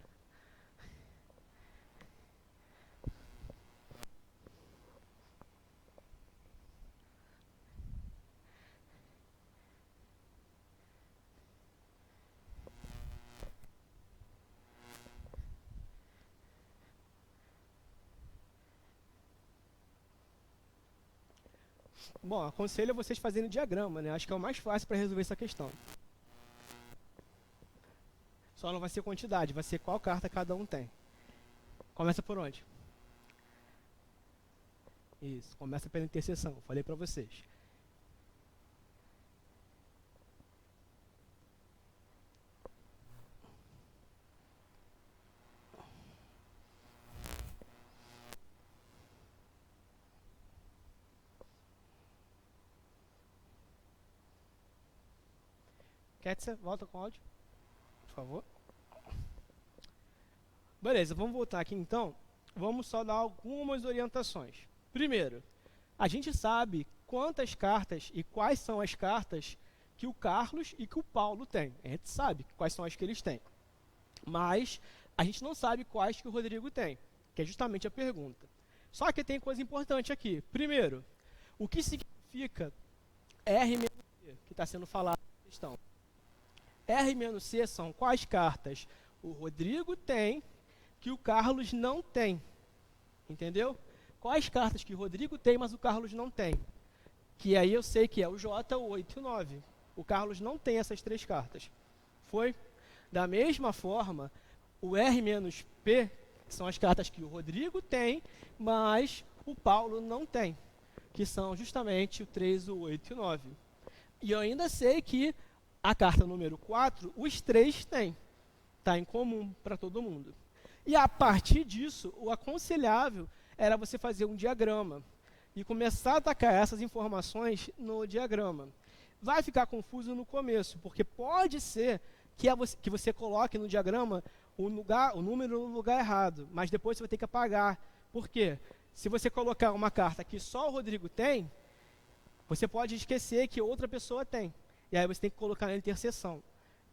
Bom, aconselho a vocês fazerem diagrama, né? Acho que é o mais fácil para resolver essa questão. Só não vai ser quantidade, vai ser qual carta cada um tem. Começa por onde? Isso, começa pela interseção, falei para vocês. Ketsia, volta com o áudio, por favor. Beleza, vamos voltar aqui então. Vamos só dar algumas orientações. Primeiro, a gente sabe quantas cartas e quais são as cartas que o Carlos e que o Paulo têm. A gente sabe quais são as que eles têm. Mas a gente não sabe quais que o Rodrigo tem, que é justamente a pergunta. Só que tem coisa importante aqui. Primeiro, o que significa R-C, que está sendo falado na questão. R-C são quais cartas o Rodrigo tem que o Carlos não tem. Entendeu? Quais cartas que o Rodrigo tem, mas o Carlos não tem. Que aí eu sei que é o J, o 8 e o 9. O Carlos não tem essas três cartas. Foi? Da mesma forma, o R-P, que são as cartas que o Rodrigo tem, mas o Paulo não tem. Que são justamente o 3, o 8 e o 9. E eu ainda sei que a carta número 4, os três têm. Está em comum para todo mundo. E a partir disso, o aconselhável era você fazer um diagrama e começar a atacar essas informações no diagrama. Vai ficar confuso no começo, porque pode ser que você coloque no diagrama o número no lugar errado, mas depois você vai ter que apagar. Por quê? Se você colocar uma carta que só o Rodrigo tem, você pode esquecer que outra pessoa tem. E aí você tem que colocar na interseção.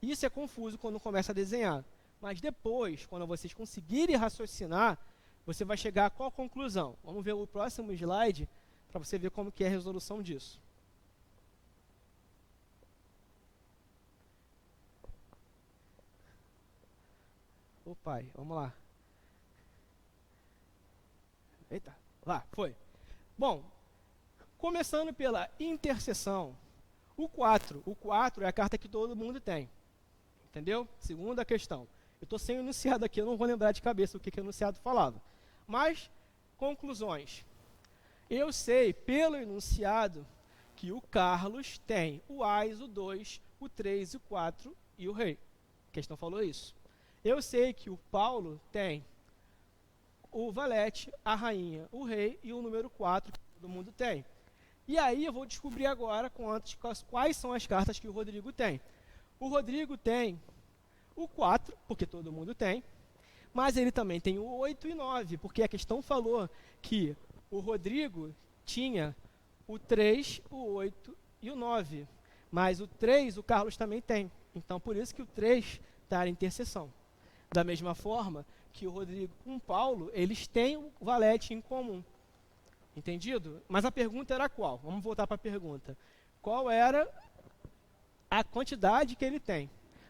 Isso é confuso quando começa a desenhar. Mas depois, quando vocês conseguirem raciocinar, você vai chegar a qual conclusão? Vamos ver o próximo slide para você ver como que é a resolução disso. Ô pai, vamos lá. Eita, lá, foi. Bom, Começando pela interseção, o 4. O 4 é a carta que todo mundo tem. Entendeu? Segunda questão. Eu estou sem o enunciado aqui, eu não vou lembrar de cabeça o que o enunciado falava. Mas, conclusões. Eu sei, pelo enunciado, que o Carlos tem o Ás, o 2, o 3, o 4 e o Rei. A questão falou isso. Eu sei que o Paulo tem o Valete, a Rainha, o Rei e o número 4, que todo mundo tem. E aí eu vou descobrir agora quais são as cartas que o Rodrigo tem. O Rodrigo tem o 4, porque todo mundo tem, mas ele também tem o 8 e 9, porque a questão falou que o Rodrigo tinha o 3, o 8 e o 9. Mas o 3 o Carlos também tem. Então, por isso que o 3 está em interseção. Da mesma forma que o Rodrigo com o Paulo, eles têm o valete em comum. Entendido? Mas a pergunta era qual? Vamos voltar para a pergunta. Qual era a quantidade que ele tem?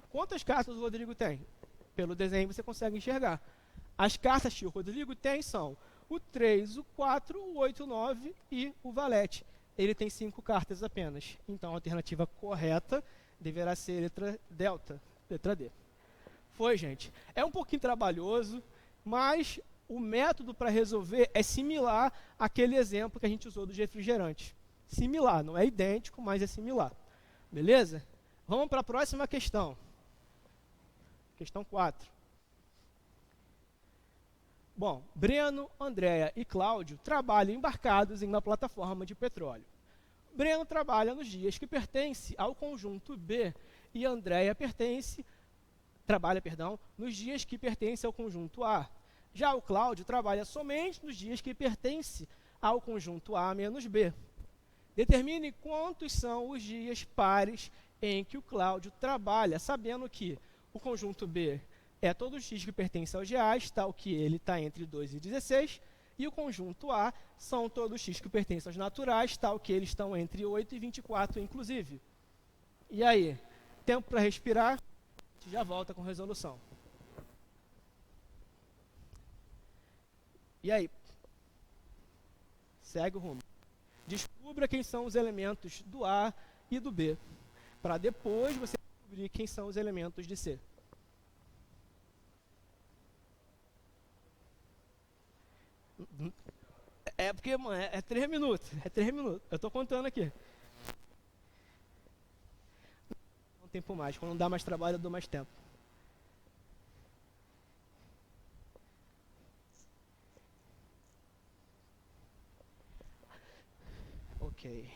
Quantas cartas o Rodrigo tem? Pelo desenho você consegue enxergar. As cartas que o Rodrigo tem são o 3, o 4, o 8, o 9 e o valete. Ele tem 5 cartas apenas. Então a alternativa correta deverá ser letra delta, letra D. Foi, gente. É um pouquinho trabalhoso, mas o método para resolver é similar àquele exemplo que a gente usou do refrigerante. Similar, não é idêntico, mas é similar. Beleza? Vamos para a próxima questão. Questão 4. Bom, Breno, Andréa e Cláudio trabalham embarcados em uma plataforma de petróleo. Breno trabalha nos dias que pertence ao conjunto B e Andréa trabalha nos dias que pertencem ao conjunto A. Já o Cláudio trabalha somente nos dias que pertencem ao conjunto A menos B. Determine quantos são os dias pares em que o Cláudio trabalha, sabendo que o conjunto B é todos os x que pertencem aos reais, tal que ele está entre 2 e 16, e o conjunto A são todos os x que pertencem aos naturais, tal que eles estão entre 8 e 24, inclusive. E aí, tempo para respirar, a gente já volta com resolução. E aí? Segue o rumo. Descubra quem são os elementos do A e do B, para depois você descobrir quem são os elementos de C. É porque, mano, é 3 minutos. É 3 minutos. Eu tô contando aqui. Não tem tempo mais. Quando não dá mais trabalho, eu dou mais tempo. Ok.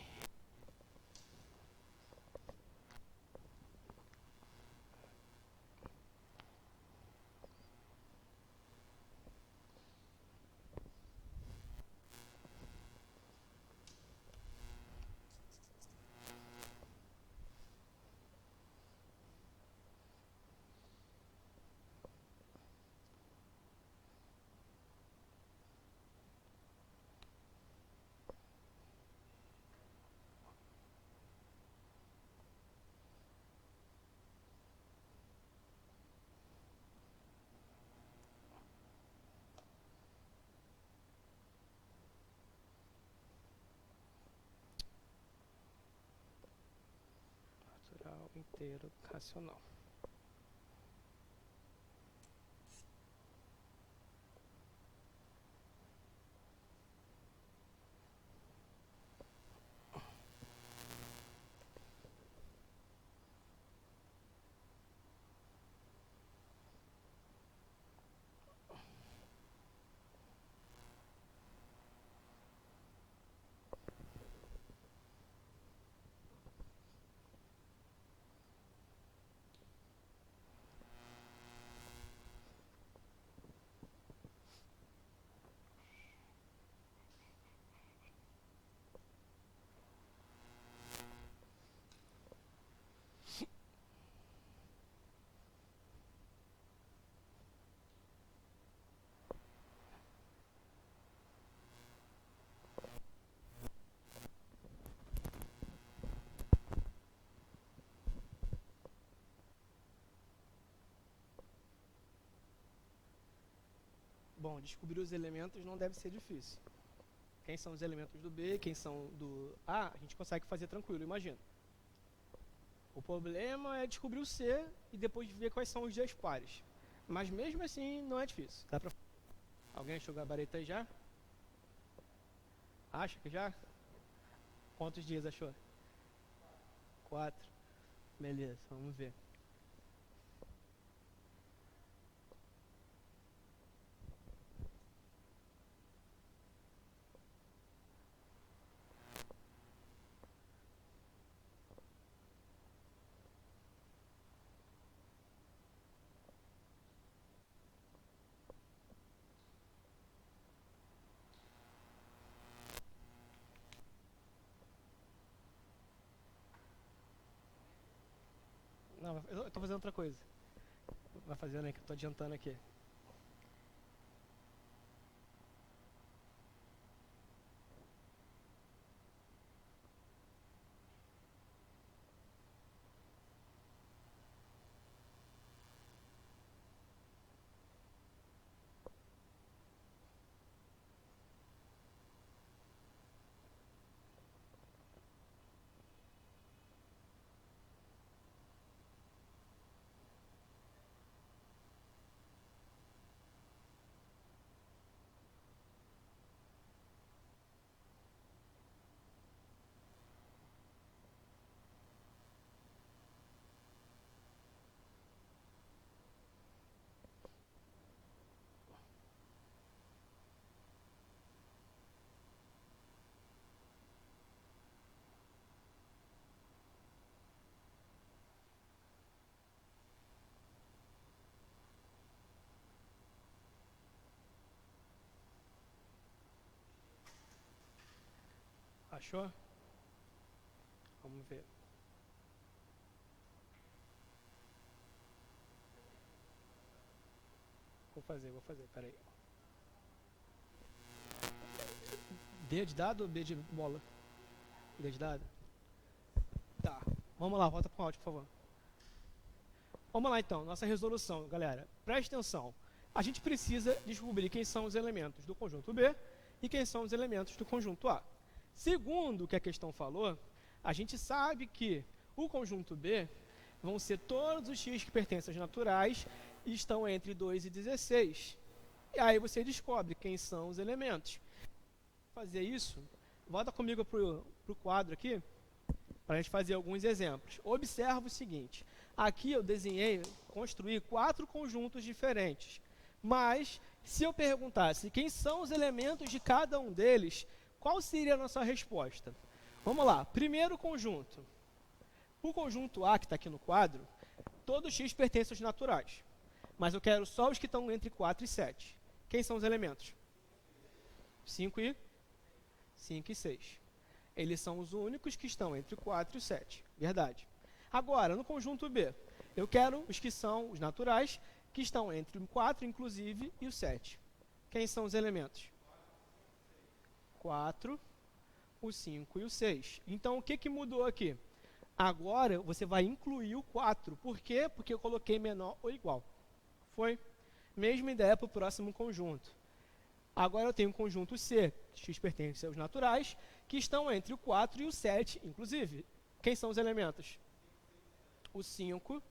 Natural, inteiro, racional. Bom, descobrir os elementos não deve ser difícil. quem são os elementos do B, quem são do A, a gente consegue fazer tranquilo, imagina. O problema é descobrir o C e depois ver quais são os dias pares. Mas mesmo assim, não é difícil. Dá pra... Alguém achou o gabarito aí já? Acha que já? Quantos dias achou? 4. Beleza, vamos ver. Não, eu tô fazendo outra coisa. Vai fazendo aí que eu tô adiantando aqui. Achou? Vamos ver. Vou fazer, peraí. D de dado ou B de bola? D de dado? Tá, vamos lá, volta pro áudio, por favor. Vamos lá então, nossa resolução, galera. Preste atenção. A gente precisa descobrir quem são os elementos do conjunto B e quem são os elementos do conjunto A. Segundo o que a questão falou, a gente sabe que o conjunto B vão ser todos os x que pertencem aos naturais e estão entre 2 e 16. E aí você descobre quem são os elementos. Para fazer isso, volta comigo para o quadro aqui, para a gente fazer alguns exemplos. Observa o seguinte, aqui eu desenhei, construí 4 conjuntos diferentes, mas se eu perguntasse quem são os elementos de cada um deles, qual seria a nossa resposta? Vamos lá, primeiro conjunto. O conjunto A, que está aqui no quadro, todo x pertence aos naturais, mas eu quero só os que estão entre 4 e 7. Quem são os elementos? 5 e 6. Eles são os únicos que estão entre 4 e 7. Verdade. Agora, no conjunto B, eu quero os que são os naturais, que estão entre o 4, inclusive, e o 7. Quem são os elementos? 4, o 5 e o 6. Então, o que mudou aqui? Agora, você vai incluir o 4. Por quê? Porque eu coloquei menor ou igual. Foi? Mesma ideia para o próximo conjunto. Agora eu tenho o conjunto C, x pertence aos naturais, que estão entre o 4 e o 7, inclusive. Quem são os elementos? O 5,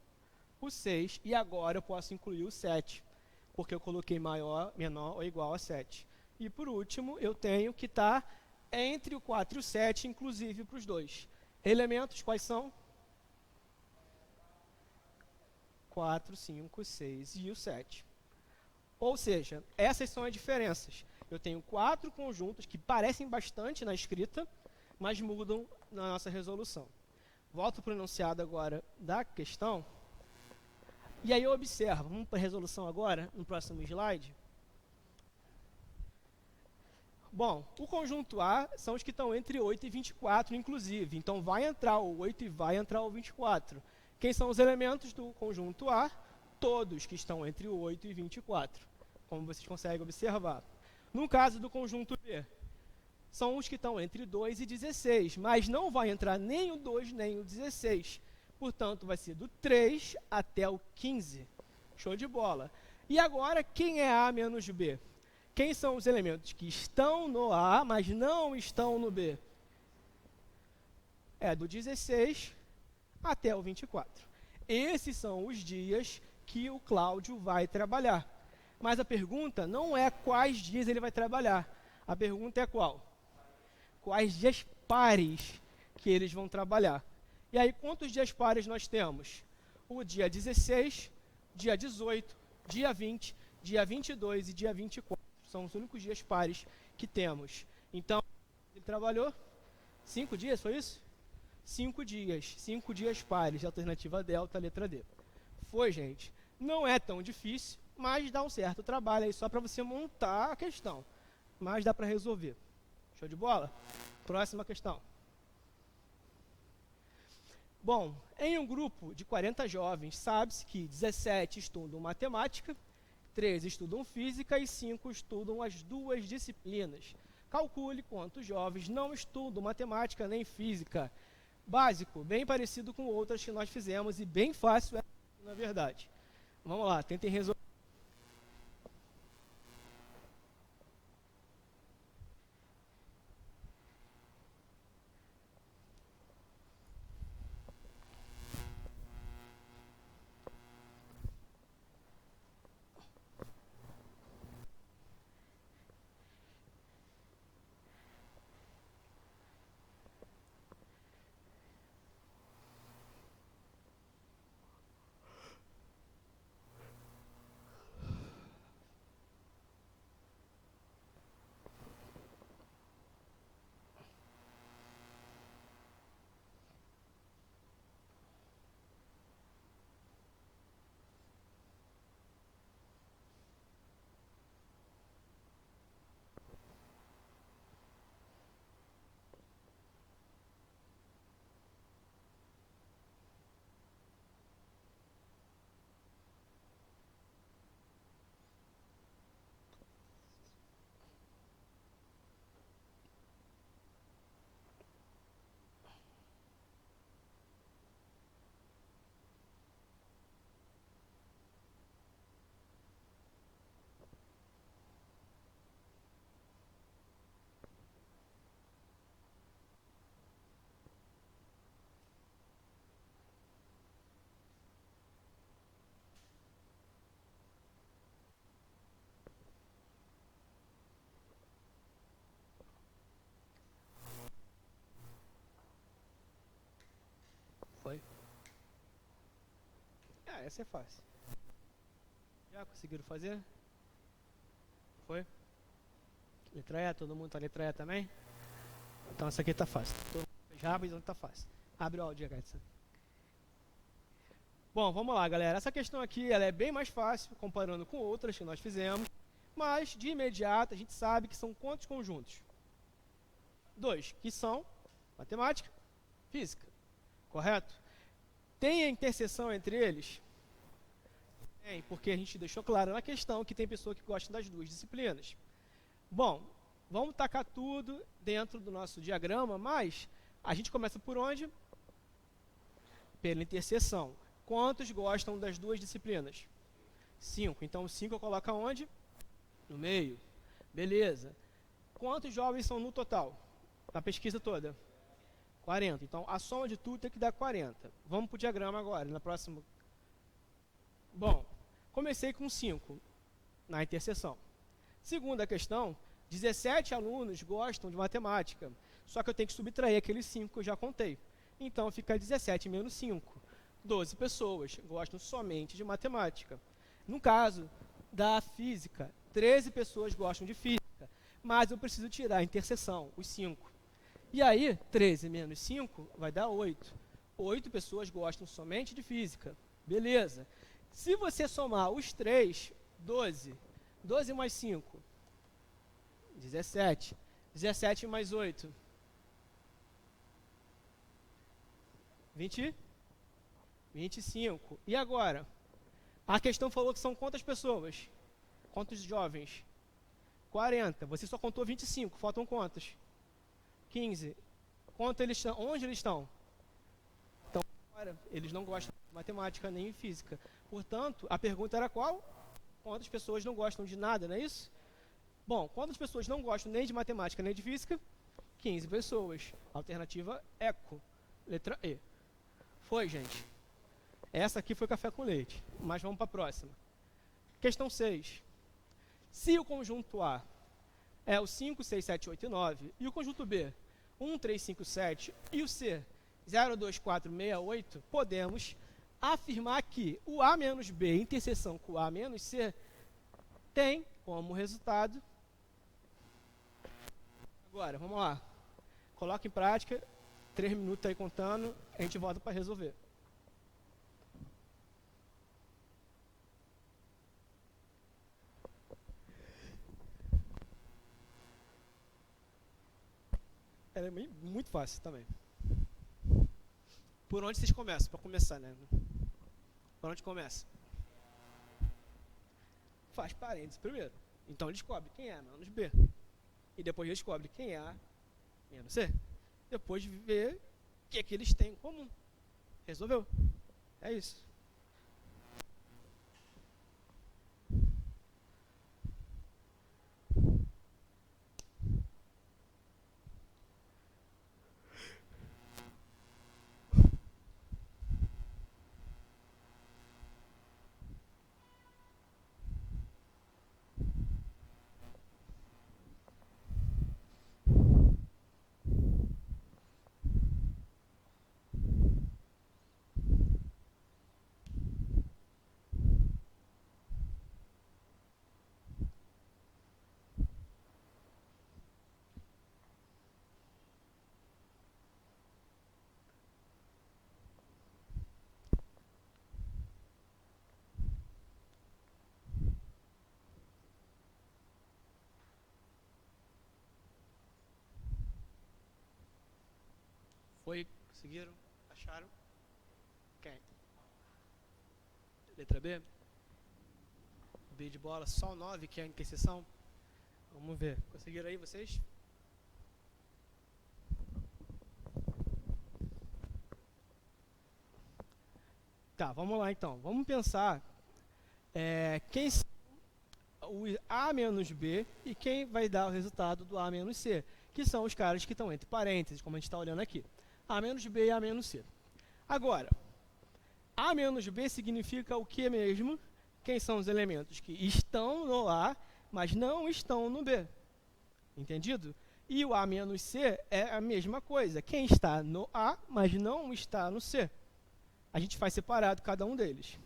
o 6, e agora eu posso incluir o 7, porque eu coloquei maior, menor ou igual a 7. E por último, eu tenho que estar entre o 4 e o 7, inclusive para os dois. Elementos quais são? 4, 5, 6 e o 7. Ou seja, essas são as diferenças. Eu tenho 4 conjuntos que parecem bastante na escrita, mas mudam na nossa resolução. Volto para o enunciado agora da questão. E aí eu observo, vamos para a resolução agora, no próximo slide. Bom, o conjunto A são os que estão entre 8 e 24, inclusive. Então, vai entrar o 8 e vai entrar o 24. Quem são os elementos do conjunto A? Todos que estão entre o 8 e 24, como vocês conseguem observar. No caso do conjunto B, são os que estão entre 2 e 16, mas não vai entrar nem o 2 nem o 16. Portanto, vai ser do 3 até o 15. Show de bola. E agora, quem é A menos B? quem são os elementos que estão no A, mas não estão no B? É do 16 até o 24. Esses são os dias que o Cláudio vai trabalhar. Mas a pergunta não é quais dias ele vai trabalhar. A pergunta é qual? Quais dias pares que eles vão trabalhar. E aí, quantos dias pares nós temos? O dia 16, dia 18, dia 20, dia 22 e dia 24. São os únicos dias pares que temos. Então, ele trabalhou 5 dias, foi isso? 5 dias. 5 dias pares, alternativa delta, letra D. Foi, gente. Não é tão difícil, mas dá um certo trabalho aí só para você montar a questão. Mas dá para resolver. Show de bola? Próxima questão. Bom, em um grupo de 40 jovens, sabe-se que 17 estudam matemática, 13 estudam física e 5 estudam as duas disciplinas. Calcule quantos jovens não estudam matemática nem física. Básico, bem parecido com outras que nós fizemos e bem fácil, na verdade. Vamos lá, tentem resolver. Foi. Ah, essa é fácil. Já conseguiram fazer? Foi? Letra E, todo mundo tá letra E também? Então essa aqui tá fácil. Todo mundo fez rápido, então tá fácil. Abre o áudio, Edson. Bom, vamos lá, galera. Essa questão aqui ela é bem mais fácil, comparando com outras que nós fizemos. Mas, de imediato, a gente sabe que são quantos conjuntos? 2, que são matemática, física. Correto? Tem a interseção entre eles? Tem, porque a gente deixou claro na questão que tem pessoa que gosta das duas disciplinas. Bom, vamos tacar tudo dentro do nosso diagrama, mas a gente começa por onde? Pela interseção. Quantos gostam das duas disciplinas? 5. Então, 5 eu coloco aonde? No meio. Beleza. Quantos jovens são no total? Na pesquisa toda? 40. Então, a soma de tudo tem que dar 40. Vamos para o diagrama agora, na próxima. Bom, comecei com 5 na interseção. Segunda questão, 17 alunos gostam de matemática, só que eu tenho que subtrair aqueles 5 que eu já contei. Então, fica 17 menos 5. 12 pessoas gostam somente de matemática. No caso da física, 13 pessoas gostam de física, mas eu preciso tirar a interseção, os 5. E aí, 13 menos 5 vai dar 8. 8 pessoas gostam somente de física. Beleza. Se você somar os 3, 12. 12 mais 5, 17. 17 mais 8, 20. 25. E agora? A questão falou que são quantas pessoas? Quantos jovens? 40. Você só contou 25. Faltam quantos? 15. Quanto eles estão? Onde eles estão? Então, agora, eles não gostam de matemática nem física. Portanto, a pergunta era qual? Quantas pessoas não gostam de nada, não é isso? Bom, quando as pessoas não gostam nem de matemática nem de física, 15 pessoas. Alternativa eco. Letra E. Foi, gente. Essa aqui foi café com leite. Mas vamos para a próxima. Questão 6. Se o conjunto A é o 5, 6, 7, 8 e 9, e o conjunto B, 1, 3, 5, 7, e o C, 0, 2, 4, 6, 8, podemos afirmar que o A menos B, interseção com o A menos C, tem como resultado... Agora, vamos lá. Coloca em prática, 3 minutos aí contando, a gente volta para resolver. É muito fácil também. Por onde vocês começam? Para começar, né? Por onde começa? Faz parênteses primeiro. Então descobre quem é A menos B. E depois descobre quem é A menos C. Depois vê o que é que eles têm em comum. Resolveu. É isso. Foi? Conseguiram? Acharam? Quem? Letra B? B de bola, só o 9, que é a interseção. Vamos ver. Conseguiram aí vocês? Tá, vamos lá então. Vamos pensar quem são o A menos B e quem vai dar o resultado do A menos C, que são os caras que estão entre parênteses, como a gente está olhando aqui. A menos B e A menos C. Agora, A menos B significa o que mesmo? Quem são os elementos que estão no A, mas não estão no B. Entendido? E o A menos C é a mesma coisa. Quem está no A, mas não está no C. A gente faz separado cada um deles.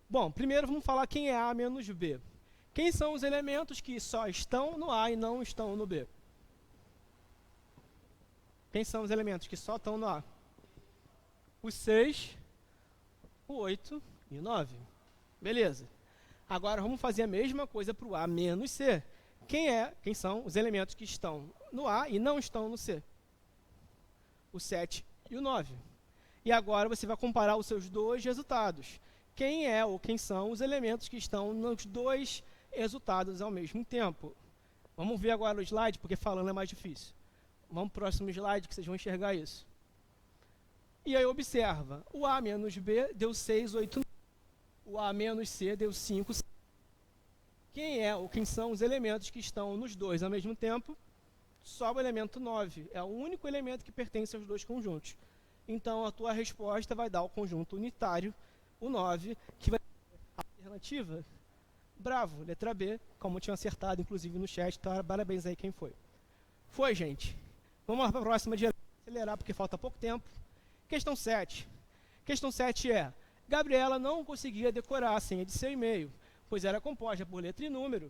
Bom, primeiro vamos falar quem é A menos B. Quem são os elementos que só estão no A e não estão no B? Quem são os elementos que só estão no A? O 6, o 8 e o 9. Beleza. Agora vamos fazer a mesma coisa para o A menos C. Quem são os elementos que estão no A e não estão no C? O 7 e o 9. E agora você vai comparar os seus dois resultados. Quem é ou quem são os elementos que estão nos dois resultados ao mesmo tempo? Vamos ver agora o slide, porque falando é mais difícil. Vamos para o próximo slide que vocês vão enxergar isso. E aí observa, o A menos B deu 6, 8, 9. O A menos C deu 5, 7. Quem é ou quem são os elementos que estão nos dois ao mesmo tempo? Só o elemento 9. É o único elemento que pertence aos dois conjuntos. Então, a tua resposta vai dar o conjunto unitário, o 9, que vai ser a alternativa. Bravo, letra B, como eu tinha acertado, inclusive, no chat. Então, parabéns aí quem foi. Foi, gente. Vamos lá para a próxima, de acelerar, porque falta pouco tempo. Questão 7. Questão 7 é: Gabriela não conseguia decorar a senha de seu e-mail, pois era composta por letra e número.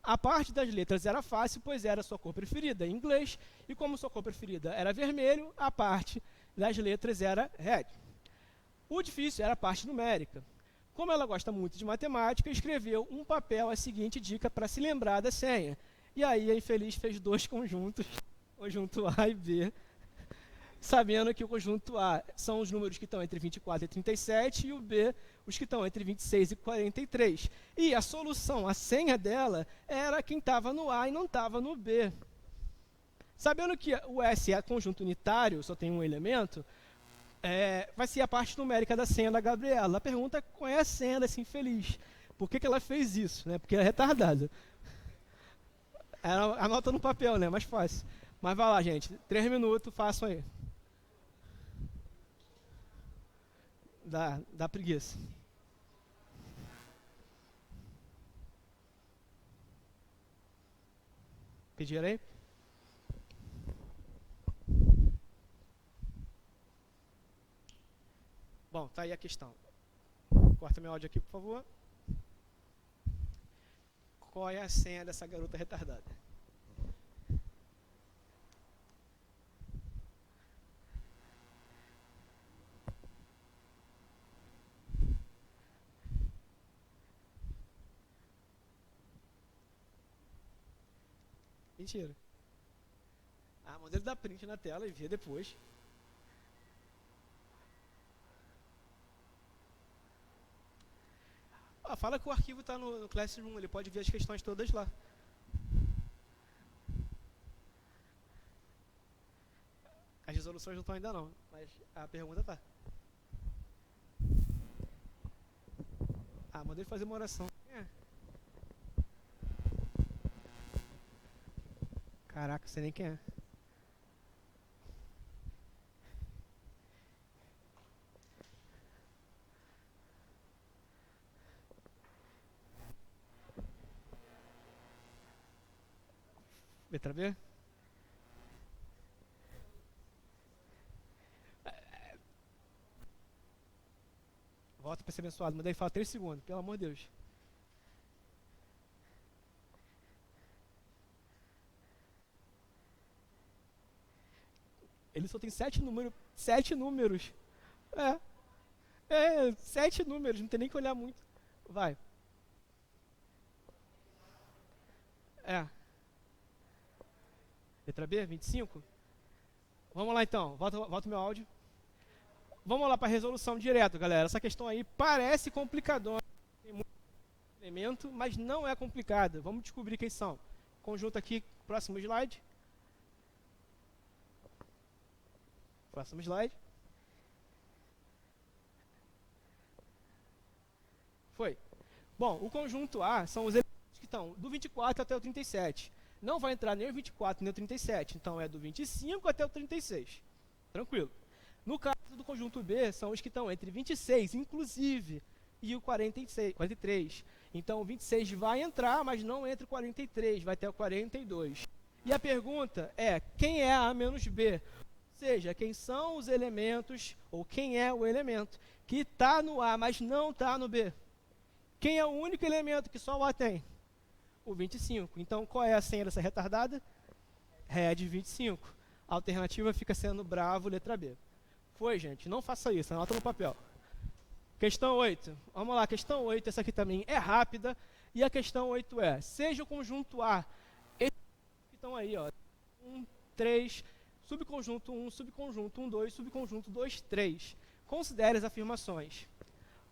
A parte das letras era fácil, pois era sua cor preferida em inglês, e como sua cor preferida era vermelho, a parte das letras era red. O difícil era a parte numérica. Como ela gosta muito de matemática, escreveu um papel a seguinte dica para se lembrar da senha. E aí a infeliz fez dois conjuntos, conjunto A e B, sabendo que o conjunto A são os números que estão entre 24 e 37 e o B os que estão entre 26 e 43. E a solução, a senha dela, era quem estava no A e não estava no B. Sabendo que o S é conjunto unitário, só tem um elemento, vai ser a parte numérica da senha da Gabriela. A pergunta é qual é a senha dessa infeliz? Por que ela fez isso? Né? Porque ela é retardada. Anota no papel, né? Mais fácil. Mas vai lá, gente. 3 minutos, façam aí. Dá preguiça. Pediram aí? Bom, tá aí a questão. Corta meu áudio aqui, por favor. Qual é a senha dessa garota retardada? Mentira. Ah, manda ele dar print na tela e vê depois. Ah, fala que o arquivo está no Classroom, ele pode ver as questões todas lá. As resoluções não estão ainda não, mas a pergunta tá. Ah, manda ele fazer uma oração. Caraca, sei nem quem é. Letra B? Volta para ser abençoado, mas daí fala 3 segundos, pelo amor de Deus. Ele só tem 7 números. 7 números. 7 números, não tem nem que olhar muito. Vai. Letra B, 25? Vamos lá então, volta o meu áudio. Vamos lá para a resolução direto, galera. Essa questão aí parece complicadona. Tem muito elemento, mas não é complicada. Vamos descobrir quem são. Conjunto aqui, próximo slide. Próximo slide. Foi. Bom, o conjunto A são os elementos que estão do 24 até o 37. Não vai entrar nem o 24 nem o 37, então é do 25 até o 36. Tranquilo. No caso do conjunto B, são os que estão entre 26, inclusive, e o 43. Então, o 26 vai entrar, mas não entra o 43, vai até o 42. E a pergunta é, quem é A menos B? Ou seja, quem são os elementos, ou quem é o elemento que está no A, mas não está no B? Quem é o único elemento que só o A tem? O 25. Então, qual é a senha dessa retardada? Red 25. A alternativa fica sendo bravo, letra B. Foi, gente? Não faça isso, anota no papel. Questão 8. Vamos lá, questão 8, essa aqui também é rápida. E a questão 8 é, seja o conjunto A, esses que estão aí, ó, 1, 3, subconjunto 1, subconjunto 1, 2, subconjunto 2, 3. Considere as afirmações.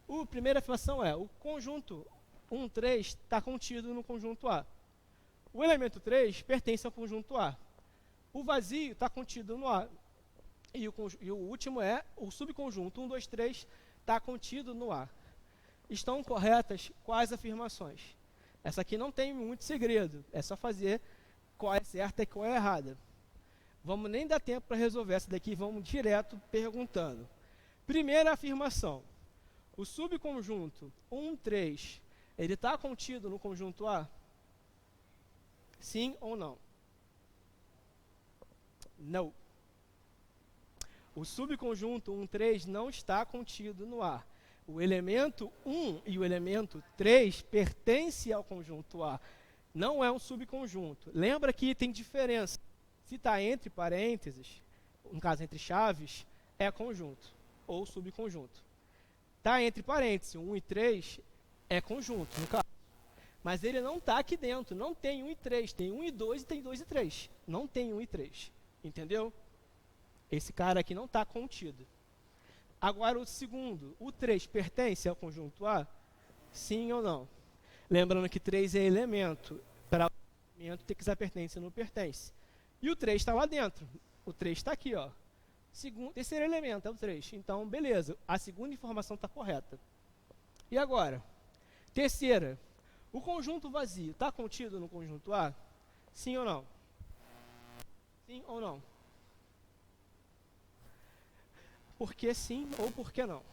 A primeira afirmação é, o conjunto 1, 3 está contido no conjunto A. O elemento 3 pertence ao conjunto A. O vazio está contido no A. E o último é, o subconjunto 1, 2, 3 está contido no A. Estão corretas quais afirmações? Essa aqui não tem muito segredo, é só fazer qual é certa e qual é errada. Vamos nem dar tempo para resolver essa daqui, vamos direto perguntando. Primeira afirmação, o subconjunto 1, 3, ele está contido no conjunto A? Sim ou não? Não. O subconjunto 1, 3 não está contido no A. O elemento 1 e o elemento 3 pertencem ao conjunto A. Não é um subconjunto. Lembra que tem diferença. Se está entre parênteses, no caso entre chaves, é conjunto ou subconjunto. Está entre parênteses, 1 e 3 é conjunto, no caso. Mas ele não está aqui dentro, não tem 1 e 3, tem 1 e 2 e tem 2 e 3. Não tem 1 e 3, entendeu? Esse cara aqui não está contido. Agora o segundo, o 3 pertence ao conjunto A? Sim ou não? Lembrando que 3 é elemento. Para o elemento tem que usar pertence, não pertence. E o 3 está lá dentro. O 3 está aqui, ó. Terceiro elemento é o 3. Então, beleza. A segunda informação está correta. E agora? Terceira. O conjunto vazio está contido no conjunto A? Sim ou não? Sim ou não? Por que sim ou por que não?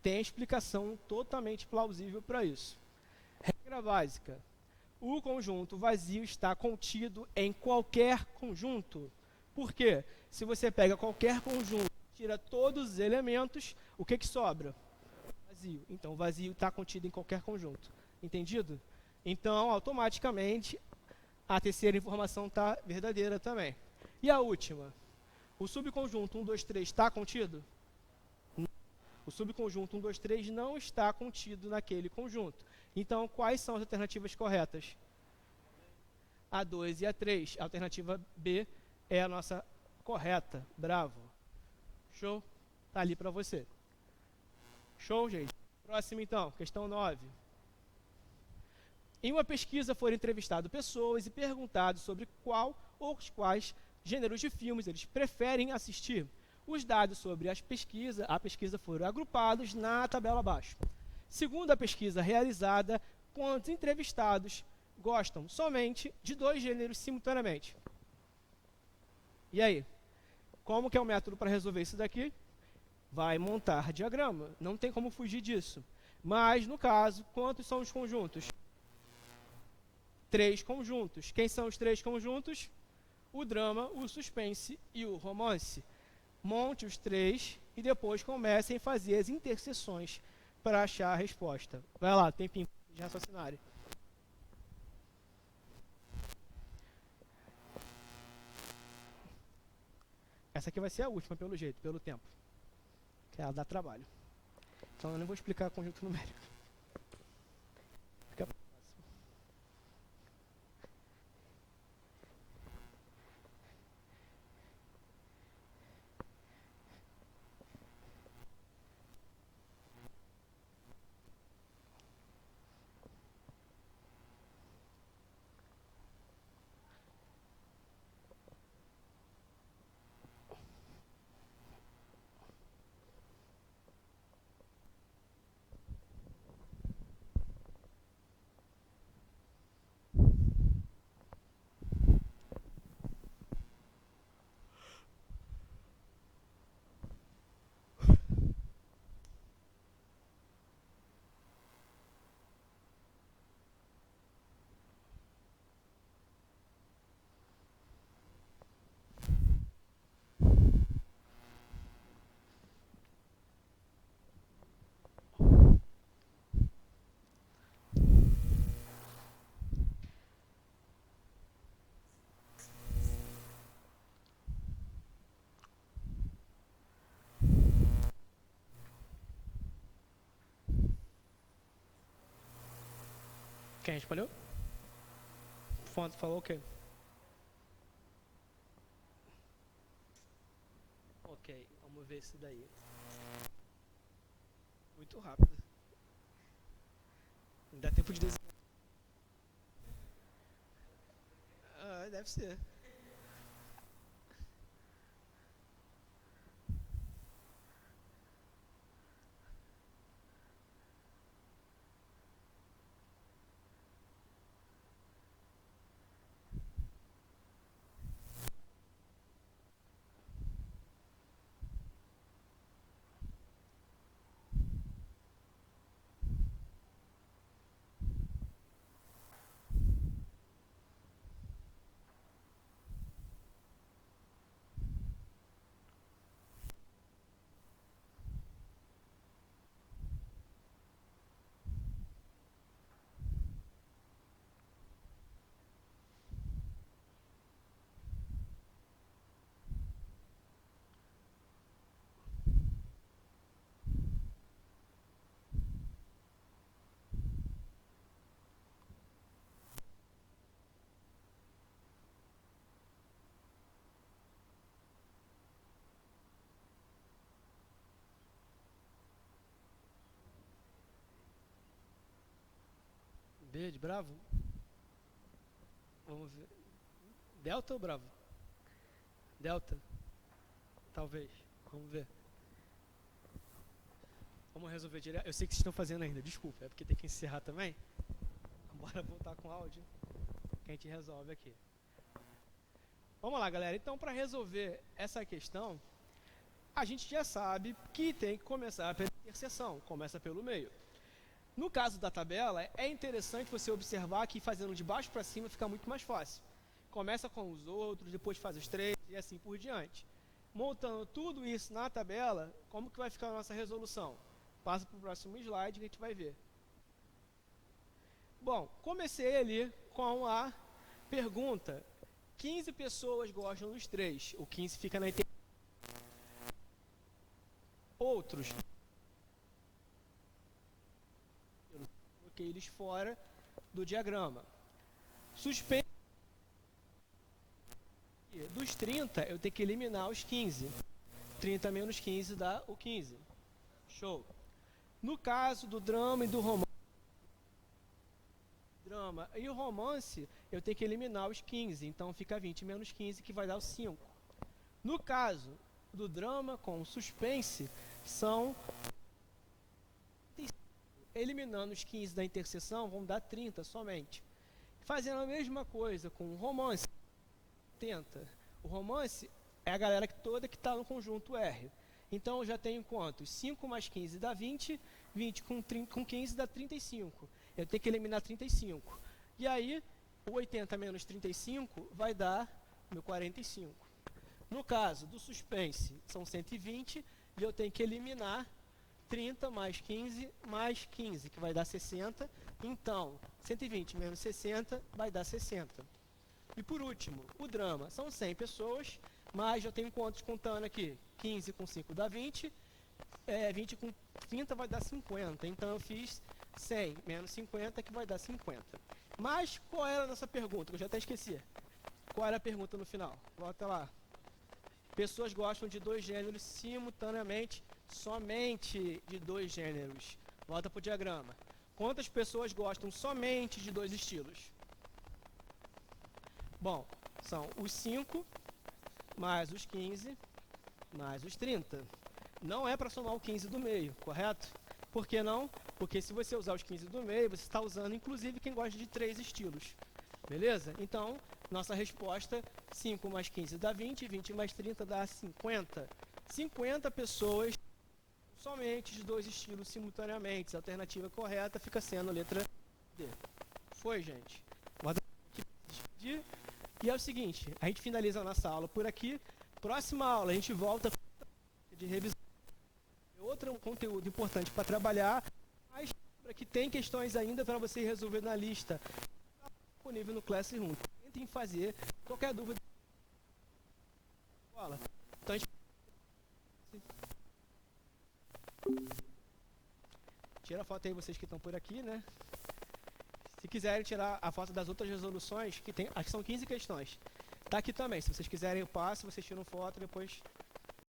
Tem explicação totalmente plausível para isso. Regra básica. O conjunto vazio está contido em qualquer conjunto. Por quê? Se você pega qualquer conjunto, tira todos os elementos, o que sobra? Vazio. Então, o vazio está contido em qualquer conjunto. Entendido? Então, automaticamente, a terceira informação está verdadeira também. E a última? O subconjunto 1, 2, 3 está contido? Não. O subconjunto 1, 2, 3 não está contido naquele conjunto. Então, quais são as alternativas corretas? A 2 e a 3. A alternativa B é a nossa correta. Bravo. Show? Tá ali para você. Show, gente? Próximo, então. Questão 9. Em uma pesquisa foram entrevistadas pessoas e perguntados sobre qual ou os quais gêneros de filmes eles preferem assistir. Os dados sobre a pesquisa foram agrupados na tabela abaixo. Segundo a pesquisa realizada, quantos entrevistados gostam somente de 2 gêneros simultaneamente? E aí? Como que é o método para resolver isso daqui? Vai montar diagrama. Não tem como fugir disso. Mas, no caso, quantos são os conjuntos? 3 conjuntos. Quem são os 3 conjuntos? O drama, o suspense e o romance. Monte os 3 e depois comecem a fazer as interseções para achar a resposta. Vai lá, tempinho de raciocinarem. Essa aqui vai ser a última, pelo jeito, pelo tempo. Que ela dá trabalho. Então eu não vou explicar conjunto numérico. Fica para a próxima. Quem respondeu? Fonte falou o quê? Ok, vamos ver isso daí. Muito rápido. Não dá tempo de desenhar. Ah, deve ser. B de bravo? Vamos ver. Delta ou bravo? Delta? Talvez. Vamos ver. Vamos resolver direto. Eu sei que vocês estão fazendo ainda, desculpa. É porque tem que encerrar também. Bora voltar com o áudio. que a gente resolve aqui. Vamos lá, galera. Então, para resolver essa questão, a gente já sabe que tem que começar pela interseção, começa pelo meio. No caso da tabela, é interessante você observar que fazendo de baixo para cima fica muito mais fácil. Começa com os outros, depois faz os três e assim por diante. Montando tudo isso na tabela, como que vai ficar a nossa resolução? Passa para o próximo slide que a gente vai ver. Bom, comecei ali com a pergunta. 15 pessoas gostam dos três. O 15 fica na interseção. Outros, coloquei eles fora do diagrama. Suspense. Dos 30, eu tenho que eliminar os 15. 30 menos 15 dá o 15. Show. No caso do drama e do romance, eu tenho que eliminar os 15. Então fica 20 menos 15, que vai dar o 5. No caso do drama com suspense, são... eliminando os 15 da interseção, vão dar 30 somente. Fazendo a mesma coisa com o romance, 80. O romance é a galera toda que está no conjunto R. Então eu já tenho quantos? 5 mais 15 dá 20, 20 com 15 dá 35. Eu tenho que eliminar 35. E aí, o 80 menos 35 vai dar meu 45. No caso do suspense, são 120, e eu tenho que eliminar 30 mais 15, que vai dar 60. Então, 120 menos 60 vai dar 60. E por último, o drama. São 100 pessoas, mas eu tenho quantos contando aqui? 15 com 5 dá 20, 20 com 30 vai dar 50. Então eu fiz 100 menos 50, que vai dar 50. Mas qual era a nossa pergunta? Eu já até esqueci. Qual era a pergunta no final? Volta lá. Pessoas gostam de dois gêneros simultaneamente, somente de dois gêneros. Volta para o diagrama. Quantas pessoas gostam somente de dois estilos? Bom, são os 5, mais os 15, mais os 30. Não é para somar o 15 do meio, correto? Por que não? Porque se você usar os 15 do meio, você está usando inclusive quem gosta de 3 estilos. Beleza? Então, nossa resposta, 5 mais 15 dá 20, 20 mais 30 dá 50. 50 pessoas somente de dois estilos simultaneamente. A alternativa correta fica sendo a letra D. Foi, gente? E é o seguinte, a gente finaliza a nossa aula por aqui. Próxima aula, a gente volta de revisão. Outro conteúdo importante para trabalhar, mas que tem questões ainda para você resolver na lista. Disponível no Classroom. Tentem fazer. Qualquer dúvida. Então, a gente... Tira a foto aí, vocês que estão por aqui, né? Se quiserem tirar a foto das outras resoluções, que tem, acho que são 15 questões. Tá aqui também. Se vocês quiserem, eu passo, vocês tiram foto e depois